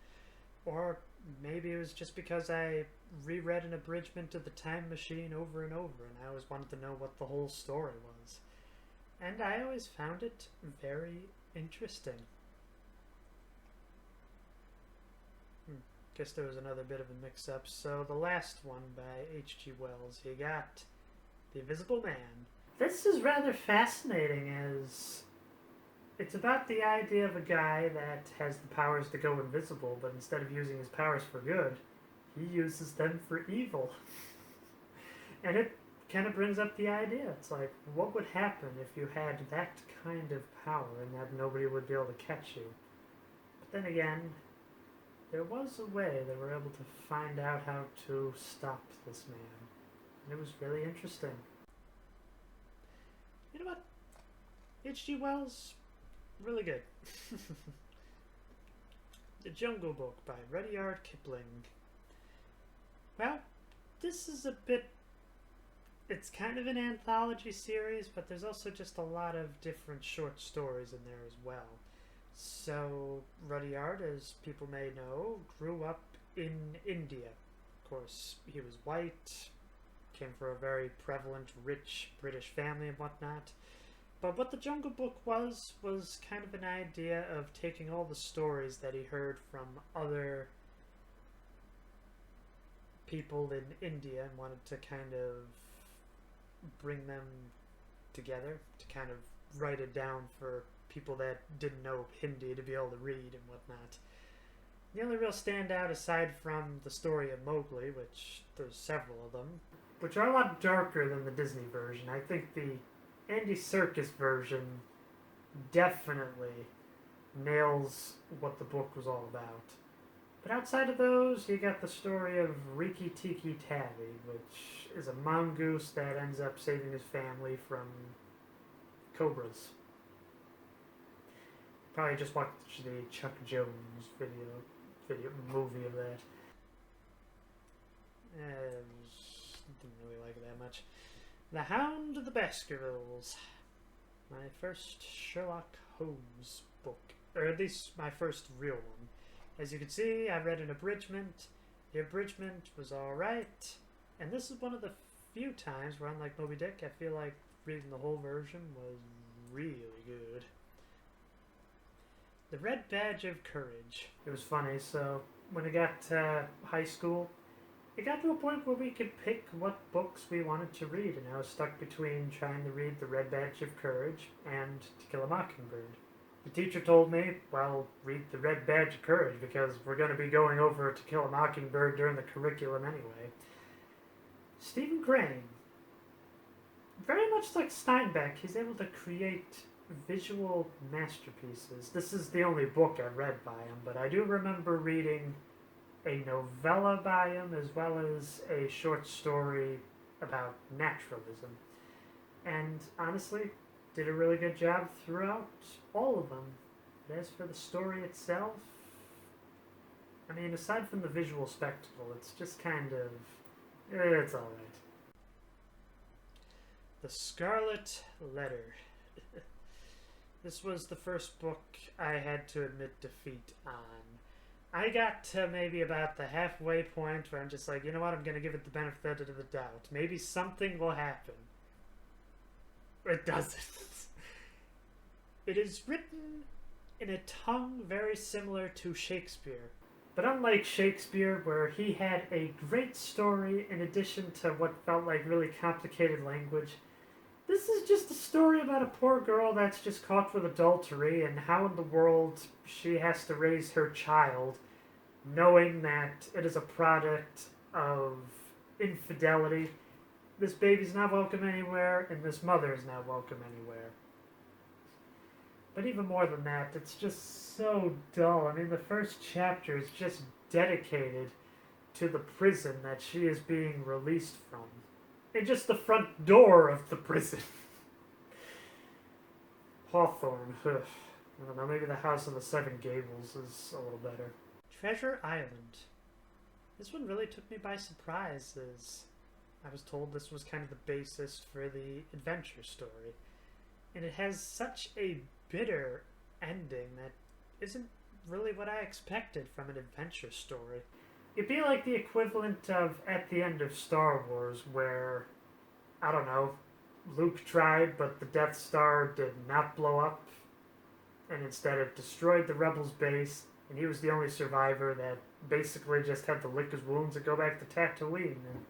or maybe it was just because I reread an abridgment of The Time Machine over and over and I always wanted to know what the whole story was. And I always found it very interesting. Guess there was another bit of a mix-up. So the last one by H.G. Wells, you got The Invisible Man. This is rather fascinating as it's about the idea of a guy that has the powers to go invisible, but instead of using his powers for good, he uses them for evil. And it kind of brings up the idea. It's like, what would happen if you had that kind of power and that nobody would be able to catch you? But then again, there was a way they were able to find out how to stop this man. And it was really interesting. You know what? H.G. Wells, really good. The Jungle Book by Rudyard Kipling. Well, this is a bit... It's kind of an anthology series, but there's also just a lot of different short stories in there as well. So, Rudyard, as people may know, grew up in India. Of course, he was white, came from a very prevalent, rich British family and whatnot. But what the Jungle Book was kind of an idea of taking all the stories that he heard from other people in India and wanted to kind of bring them together to kind of write it down for people that didn't know Hindi to be able to read and whatnot. The only real standout, aside from the story of Mowgli, which there's several of them, which are a lot darker than the Disney version. I think the Andy Serkis version definitely nails what the book was all about. But outside of those, you got the story of Rikki Tikki Tavi, which is a mongoose that ends up saving his family from cobras. Probably just watched the Chuck Jones movie of that. Didn't really like it that much. The Hound of the Baskervilles. My first Sherlock Holmes book. Or at least my first real one. As you can see, I read an abridgment. The abridgment was alright. And this is one of the few times where, unlike Moby Dick, I feel like reading the whole version was really good. The Red Badge of Courage. It was funny, so when it got to high school, it got to a point where we could pick what books we wanted to read, and I was stuck between trying to read The Red Badge of Courage and To Kill a Mockingbird. The teacher told me, well, read The Red Badge of Courage because we're going to be going over To Kill a Mockingbird during the curriculum anyway. Stephen Crane. Very much like Steinbeck, he's able to create visual masterpieces. This is the only book I've read by him, but I do remember reading a novella by him as well as a short story about naturalism. And honestly, did a really good job throughout all of them. But as for the story itself, I mean, aside from the visual spectacle, it's just kind of... it's alright. The Scarlet Letter. This was the first book I had to admit defeat on. I got to maybe about the halfway point where I'm just like, you know what, I'm going to give it the benefit of the doubt. Maybe something will happen. It doesn't. It is written in a tongue very similar to Shakespeare. But unlike Shakespeare, where he had a great story in addition to what felt like really complicated language, this is just a story about a poor girl that's just caught with adultery and how in the world she has to raise her child, knowing that it is a product of infidelity. This baby's not welcome anywhere, and this mother is not welcome anywhere. But even more than that, it's just so dull. I mean, the first chapter is just dedicated to the prison that she is being released from. And just the front door of the prison. Hawthorne. Ugh. I don't know, maybe the House on the Seven Gables is a little better. Treasure Island. This one really took me by surprise, as I was told this was kind of the basis for the adventure story. And it has such a bitter ending that isn't really what I expected from an adventure story. It'd be like the equivalent of at the end of Star Wars, where, I don't know, Luke tried, but the Death Star did not blow up, and instead it destroyed the Rebels' base, and he was the only survivor that basically just had to lick his wounds and go back to Tatooine and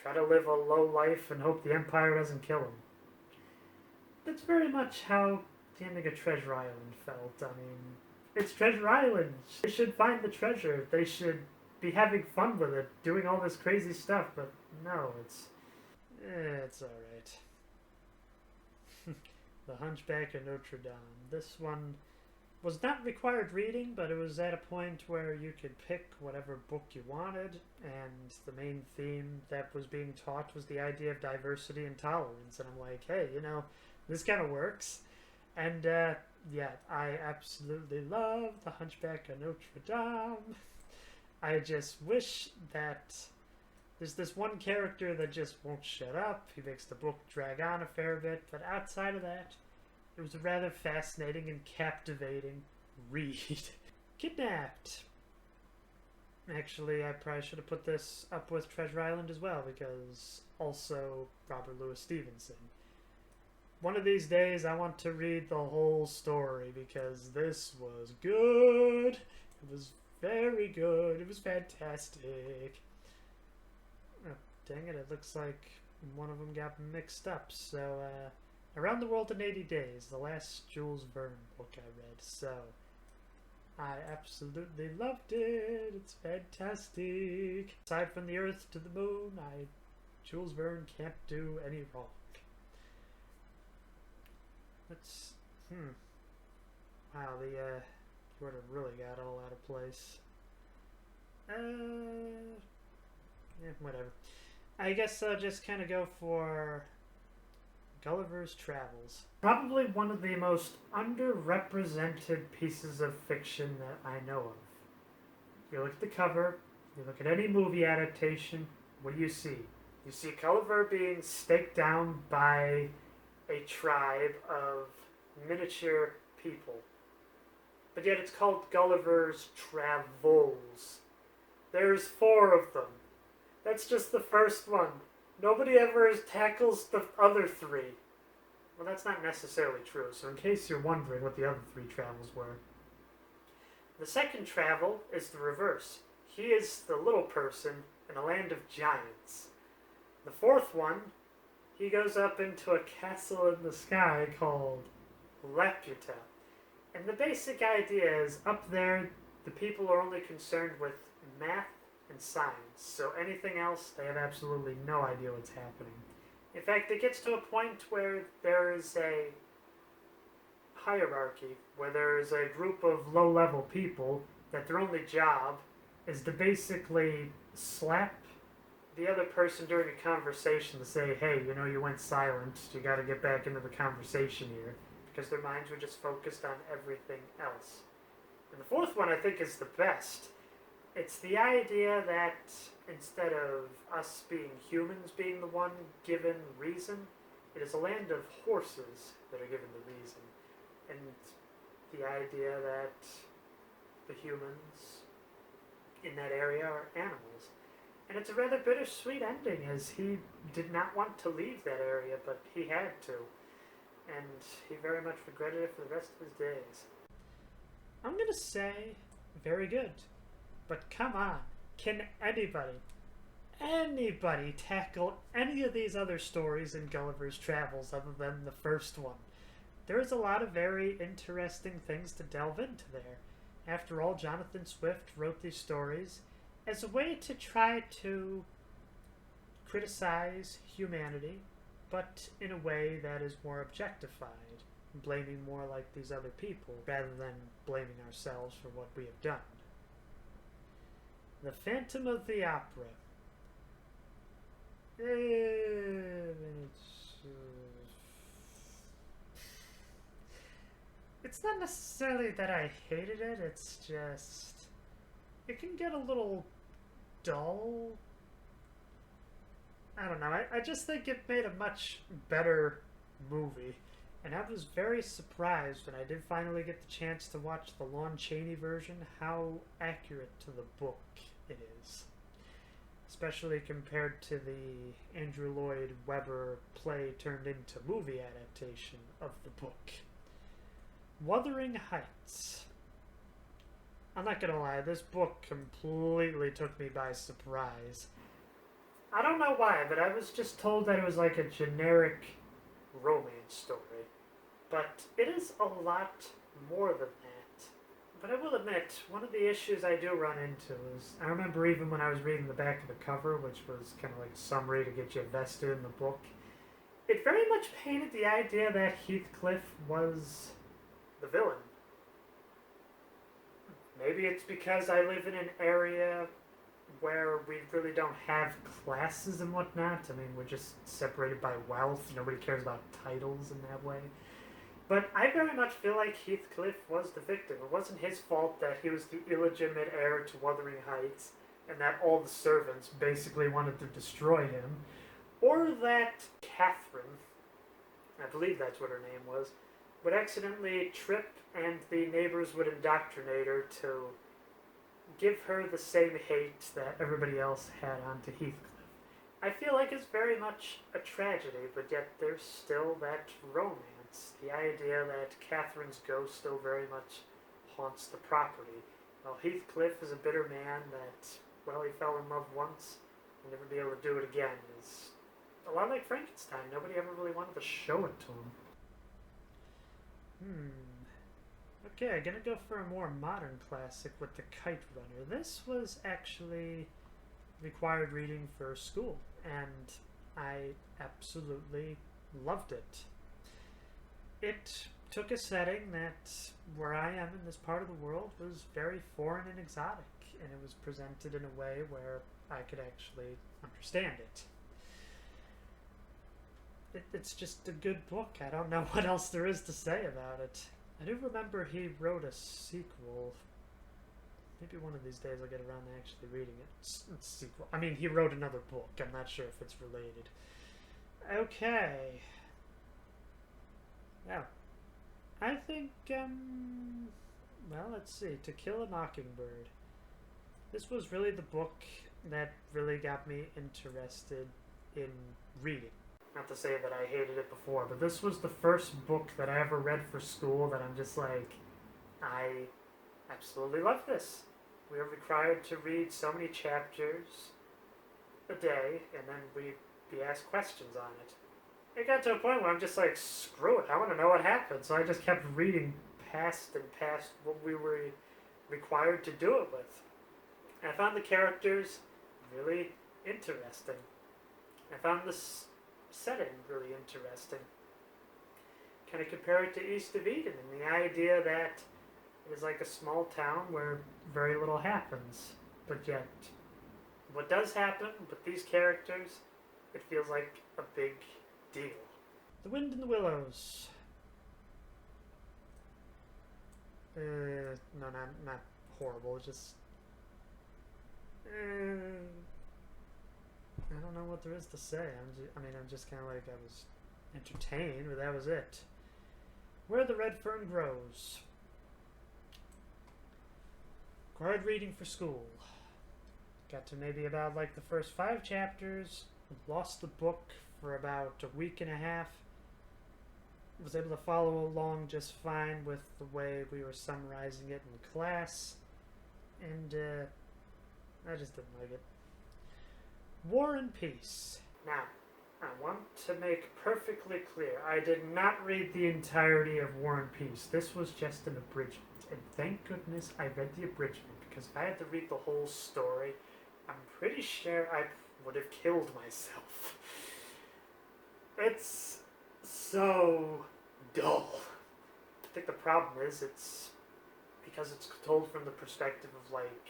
try to live a low life and hope the Empire doesn't kill him. That's very much how the ending of Treasure Island felt. I mean, it's Treasure Island. They should find the treasure. They should be having fun with it, doing all this crazy stuff, but no, it's alright. The Hunchback of Notre Dame. This one was not required reading, but it was at a point where you could pick whatever book you wanted, and the main theme that was being taught was the idea of diversity and tolerance, and I'm like, hey, you know, this kind of works. And yeah, I absolutely love The Hunchback of Notre Dame. I just wish that there's this one character that just won't shut up. He makes the book drag on a fair bit, but outside of that, it was a rather fascinating and captivating read. Kidnapped. Actually, I probably should have put this up with Treasure Island as well, because also Robert Louis Stevenson. One of these days, I want to read the whole story, because this was good. It was very good. It was fantastic. Oh, dang it, it looks like one of them got mixed up. So, Around the World in 80 Days, the last Jules Verne book I read. So, I absolutely loved it. It's fantastic. Aside from the Earth to the Moon, Jules Verne can't do any wrong. Let's, wow, the, order really got all out of place. Yeah, whatever. I guess I'll just kind of go for Gulliver's Travels. Probably one of the most underrepresented pieces of fiction that I know of. You look at the cover, you look at any movie adaptation, what do you see? You see Gulliver being staked down by a tribe of miniature people. But yet it's called Gulliver's Travels. There's 4 of them. That's just the first one. Nobody ever tackles the other 3. Well, that's not necessarily true, so in case you're wondering what the other 3 travels were. The second travel is the reverse. He is the little person in a land of giants. The 4th one, he goes up into a castle in the sky called Laputa. And the basic idea is, up there, the people are only concerned with math and science. So anything else, they have absolutely no idea what's happening. In fact, it gets to a point where there is a hierarchy, where there is a group of low-level people that their only job is to basically slap the other person during a conversation to say, hey, you know, you went silent, you gotta get back into the conversation here, because their minds were just focused on everything else. And the 4th one, I think, is the best. It's the idea that instead of us being humans being the one given reason, it is a land of horses that are given the reason. And the idea that the humans in that area are animals. And it's a rather bittersweet ending, as he did not want to leave that area, but he had to. And he very much regretted it for the rest of his days. I'm gonna say very good. But come on, can anybody tackle any of these other stories in Gulliver's Travels other than the first one? There's a lot of very interesting things to delve into there. After all, Jonathan Swift wrote these stories as a way to try to criticize humanity, but in a way that is more objectified, blaming more like these other people rather than blaming ourselves for what we have done. The Phantom of the Opera. It's not necessarily that I hated it, it's just it can get a little dull. I don't know. I just think it made a much better movie. And I was very surprised when I did finally get the chance to watch the Lon Chaney version how accurate to the book it is. Especially compared to the Andrew Lloyd Webber play turned into movie adaptation of the book. Wuthering Heights. I'm not gonna lie, this book completely took me by surprise. I don't know why, but I was just told that it was like a generic romance story. But it is a lot more than that. But I will admit, one of the issues I do run into is, I remember even when I was reading the back of the cover, which was kind of like a summary to get you invested in the book, it very much painted the idea that Heathcliff was the villain. Maybe it's because I live in an area where we really don't have classes and whatnot. I mean, we're just separated by wealth. Nobody cares about titles in that way. But I very much feel like Heathcliff was the victim. It wasn't his fault that he was the illegitimate heir to Wuthering Heights and that all the servants basically wanted to destroy him. Or that Catherine, I believe that's what her name was, would accidentally trip and the neighbors would indoctrinate her to give her the same hate that everybody else had onto Heathcliff. I feel like it's very much a tragedy, but yet there's still that romance. The idea that Catherine's ghost still very much haunts the property. While Heathcliff is a bitter man that, well, he fell in love once and never be able to do it again. Is a lot like Frankenstein. Nobody ever really wanted to show it to him. Okay, I'm gonna go for a more modern classic with The Kite Runner. This was actually required reading for school, and I absolutely loved it. It took a setting that, where I am in this part of the world, was very foreign and exotic, and it was presented in a way where I could actually understand it. It's just a good book. I don't know what else there is to say about it. I do remember he wrote a sequel. Maybe one of these days I'll get around to actually reading it. It's sequel. I mean, he wrote another book. I'm not sure if it's related. Okay. Yeah. I think, well, let's see. To Kill a Mockingbird. This was really the book that really got me interested in reading. Not to say that I hated it before, but this was the first book that I ever read for school that I'm just like, I absolutely love this. We are required to read so many chapters a day, and then we'd be asked questions on it. It got to a point where I'm just like, screw it, I want to know what happened. So I just kept reading past and past what we were required to do it with. And I found the characters really interesting. I found this setting really interesting. Kind of compare it to East of Eden and the idea that it is like a small town where very little happens, but yet what does happen with these characters, it feels like a big deal. The Wind in the Willows. No, not horrible, just I don't know what there is to say. I'm just kind of like, I was entertained, but that was it. Where the Red Fern Grows. Required reading for school. Got to maybe about like the first 5 chapters. Lost the book for about a week and a half. was able to follow along just fine with the way we were summarizing it in class, and I just didn't like it. War and Peace. Now, I want to make perfectly clear, I did not read the entirety of War and Peace. This was just an abridgment, and thank goodness I read the abridgment, because if I had to read the whole story, I'm pretty sure I would have killed myself. It's so dull. I think the problem is it's because it's told from the perspective of like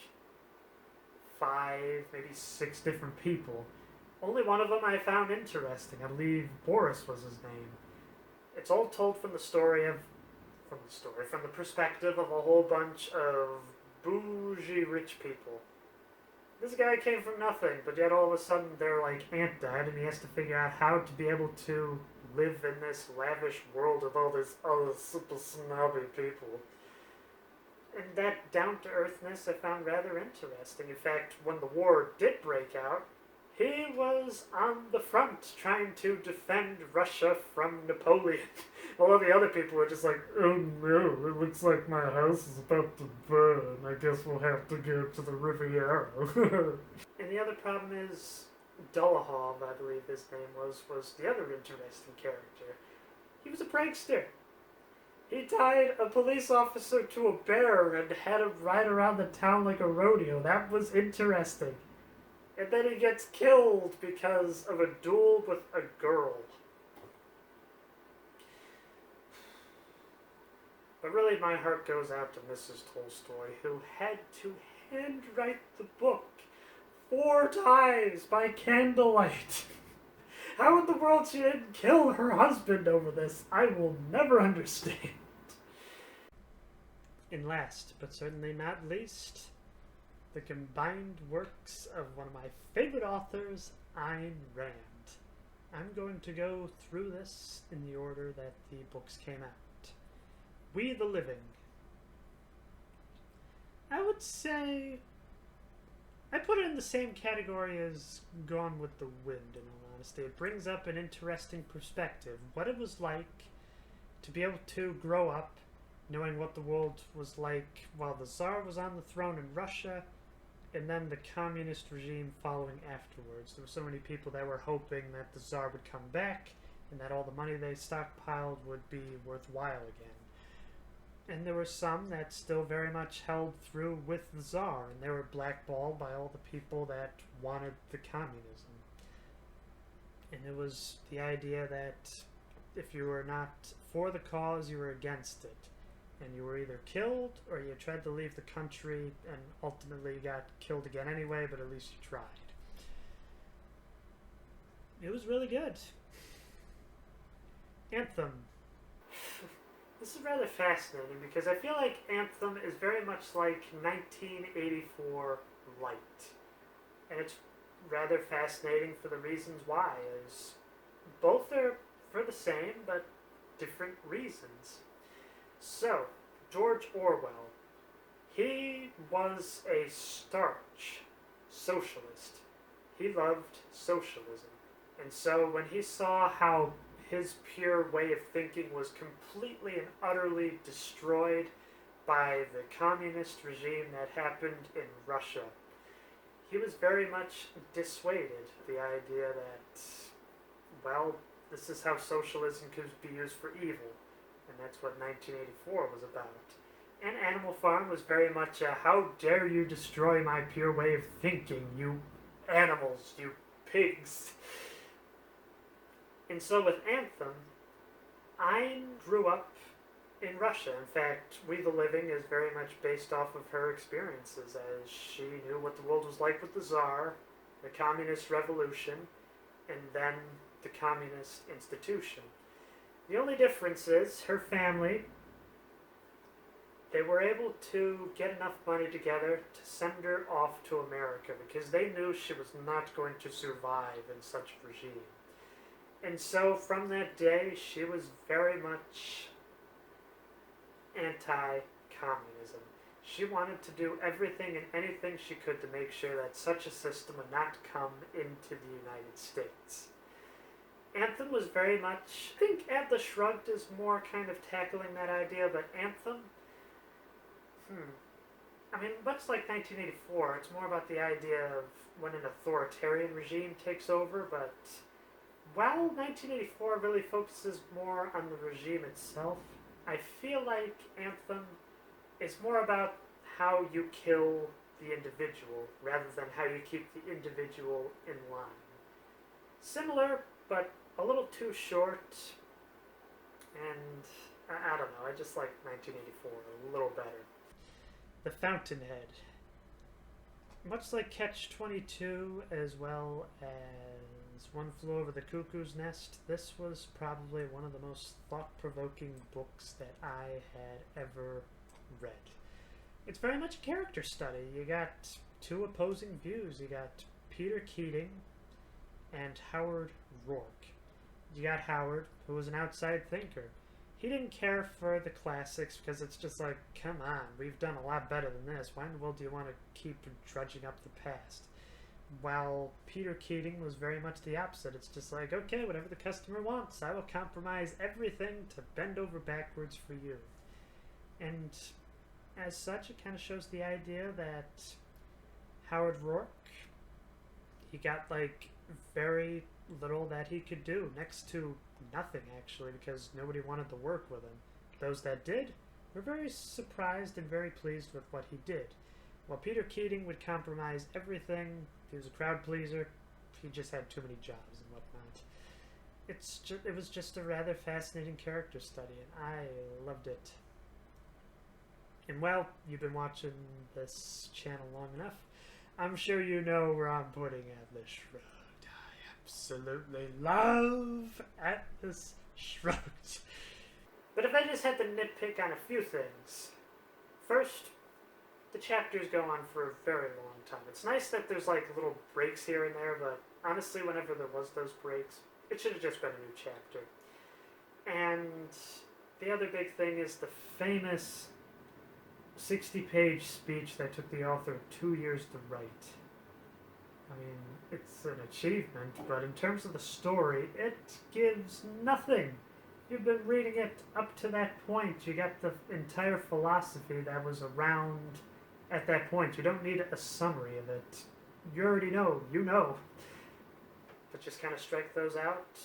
5, maybe 6 different people. Only one of them I found interesting. I believe Boris was his name. It's all told from the perspective of a whole bunch of bougie rich people. This guy came from nothing, but yet all of a sudden their like aunt died, and he has to figure out how to be able to live in this lavish world with all these other super snobby people. And that down-to-earthness I found rather interesting. In fact, when the war did break out, he was on the front trying to defend Russia from Napoleon. All of the other people were just like, oh no, it looks like my house is about to burn. I guess we'll have to go to the Riviera. And the other problem is Dolohov, I believe his name was the other interesting character. He was a prankster. He tied a police officer to a bear and had him ride around the town like a rodeo. That was interesting. And then he gets killed because of a duel with a girl. But really, my heart goes out to Mrs. Tolstoy, who had to handwrite the book 4 times by candlelight. How in the world she didn't kill her husband over this, I will never understand. And last, but certainly not least, the combined works of one of my favorite authors, Ayn Rand. I'm going to go through this in the order that the books came out. We the Living. I would say I put it in the same category as Gone with the Wind, in all honesty. It brings up an interesting perspective. What it was like to be able to grow up knowing what the world was like while the Tsar was on the throne in Russia, and then the communist regime following afterwards. There were so many people that were hoping that the Tsar would come back and that all the money they stockpiled would be worthwhile again. And there were some that still very much held through with the Tsar, and they were blackballed by all the people that wanted the communism. And it was the idea that if you were not for the cause, you were against it. And you were either killed or you tried to leave the country and ultimately got killed again anyway, but at least you tried. It was really good. Anthem. This is rather fascinating because I feel like Anthem is very much like 1984 light. And it's rather fascinating for the reasons why. Is both are for the same, but different reasons. So, George Orwell, he was a starch socialist. He loved socialism. And so when he saw how his pure way of thinking was completely and utterly destroyed by the communist regime that happened in Russia, he was very much dissuaded. The idea that, well, this is how socialism could be used for evil. And that's what 1984 was about. And Animal Farm was very much a, how dare you destroy my pure way of thinking, you animals, you pigs. And so with Anthem, I grew up in Russia. In fact, We the Living is very much based off of her experiences, as she knew what the world was like with the Tsar, the communist revolution, and then the communist institution. The only difference is her family, they were able to get enough money together to send her off to America because they knew she was not going to survive in such a regime. And so from that day, she was very much anti-communism. She wanted to do everything and anything she could to make sure that such a system would not come into the United States. Anthem was very much, I think Atlas Shrugged is more kind of tackling that idea, but Anthem, I mean, much like 1984, it's more about the idea of when an authoritarian regime takes over, but while 1984 really focuses more on the regime itself, I feel like Anthem is more about how you kill the individual rather than how you keep the individual in line. Similar, but a little too short, and I don't know, I just like 1984 a little better. The Fountainhead. Much like Catch-22, as well as One Flew Over the Cuckoo's Nest, this was probably one of the most thought-provoking books that I had ever read. It's very much a character study. You got two opposing views. You got Peter Keating and Howard Rourke. You got Howard, who was an outside thinker. He didn't care for the classics because it's just like, come on, we've done a lot better than this. Why in the world do you want to keep drudging up the past? While Peter Keating was very much the opposite. It's just like, okay, whatever the customer wants, I will compromise everything to bend over backwards for you. And as such, it kind of shows the idea that Howard Rourke, he got like very little that he could do, next to nothing actually, because nobody wanted to work with him. Those that did were very surprised and very pleased with what he did. While Peter Keating would compromise everything, he was a crowd pleaser, he just had too many jobs and whatnot. It was just a rather fascinating character study, and I loved it. And well, you've been watching this channel long enough, I'm sure you know where I'm putting Atlas Shrugged. I absolutely love Atlas Shrugged. But if I just had to nitpick on a few things. First, the chapters go on for a very long time. It's nice that there's like little breaks here and there, but honestly, whenever there was those breaks, it should have just been a new chapter. And the other big thing is the famous 60-page speech that took the author 2 years to write. I mean, it's an achievement, but in terms of the story, it gives nothing. You've been reading it up to that point. You got the entire philosophy that was around at that point. You don't need a summary of it. You already know. You know. But just kind of strike those out.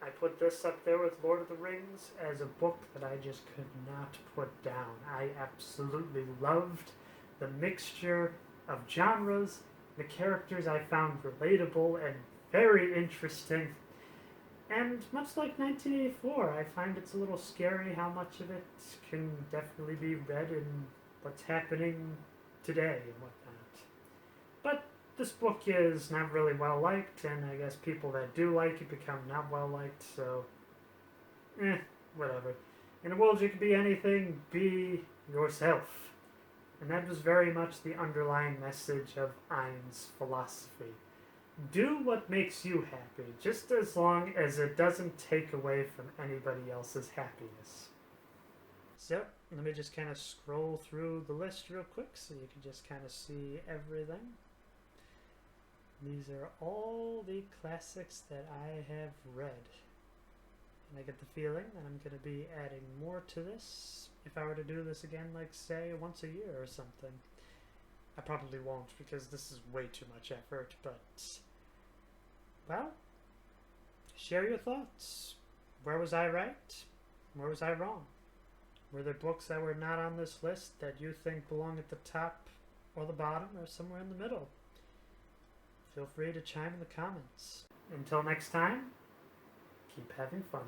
I put this up there with Lord of the Rings as a book that I just could not put down. I absolutely loved the mixture of genres. The characters I found relatable and very interesting. And much like 1984, I find it's a little scary how much of it can definitely be read in what's happening today and whatnot. But this book is not really well liked, and I guess people that do like it become not well liked, so whatever. In a world you can be anything, be yourself. And that was very much the underlying message of Ein's philosophy. Do what makes you happy, just as long as it doesn't take away from anybody else's happiness. So, let me just kind of scroll through the list real quick so you can just kind of see everything. These are all the classics that I have read. And I get the feeling that I'm going to be adding more to this if I were to do this again, like, say, once a year or something. I probably won't, because this is way too much effort, but, well, share your thoughts. Where was I right? Where was I wrong? Were there books that were not on this list that you think belong at the top or the bottom or somewhere in the middle? Feel free to chime in the comments. Until next time, keep having fun.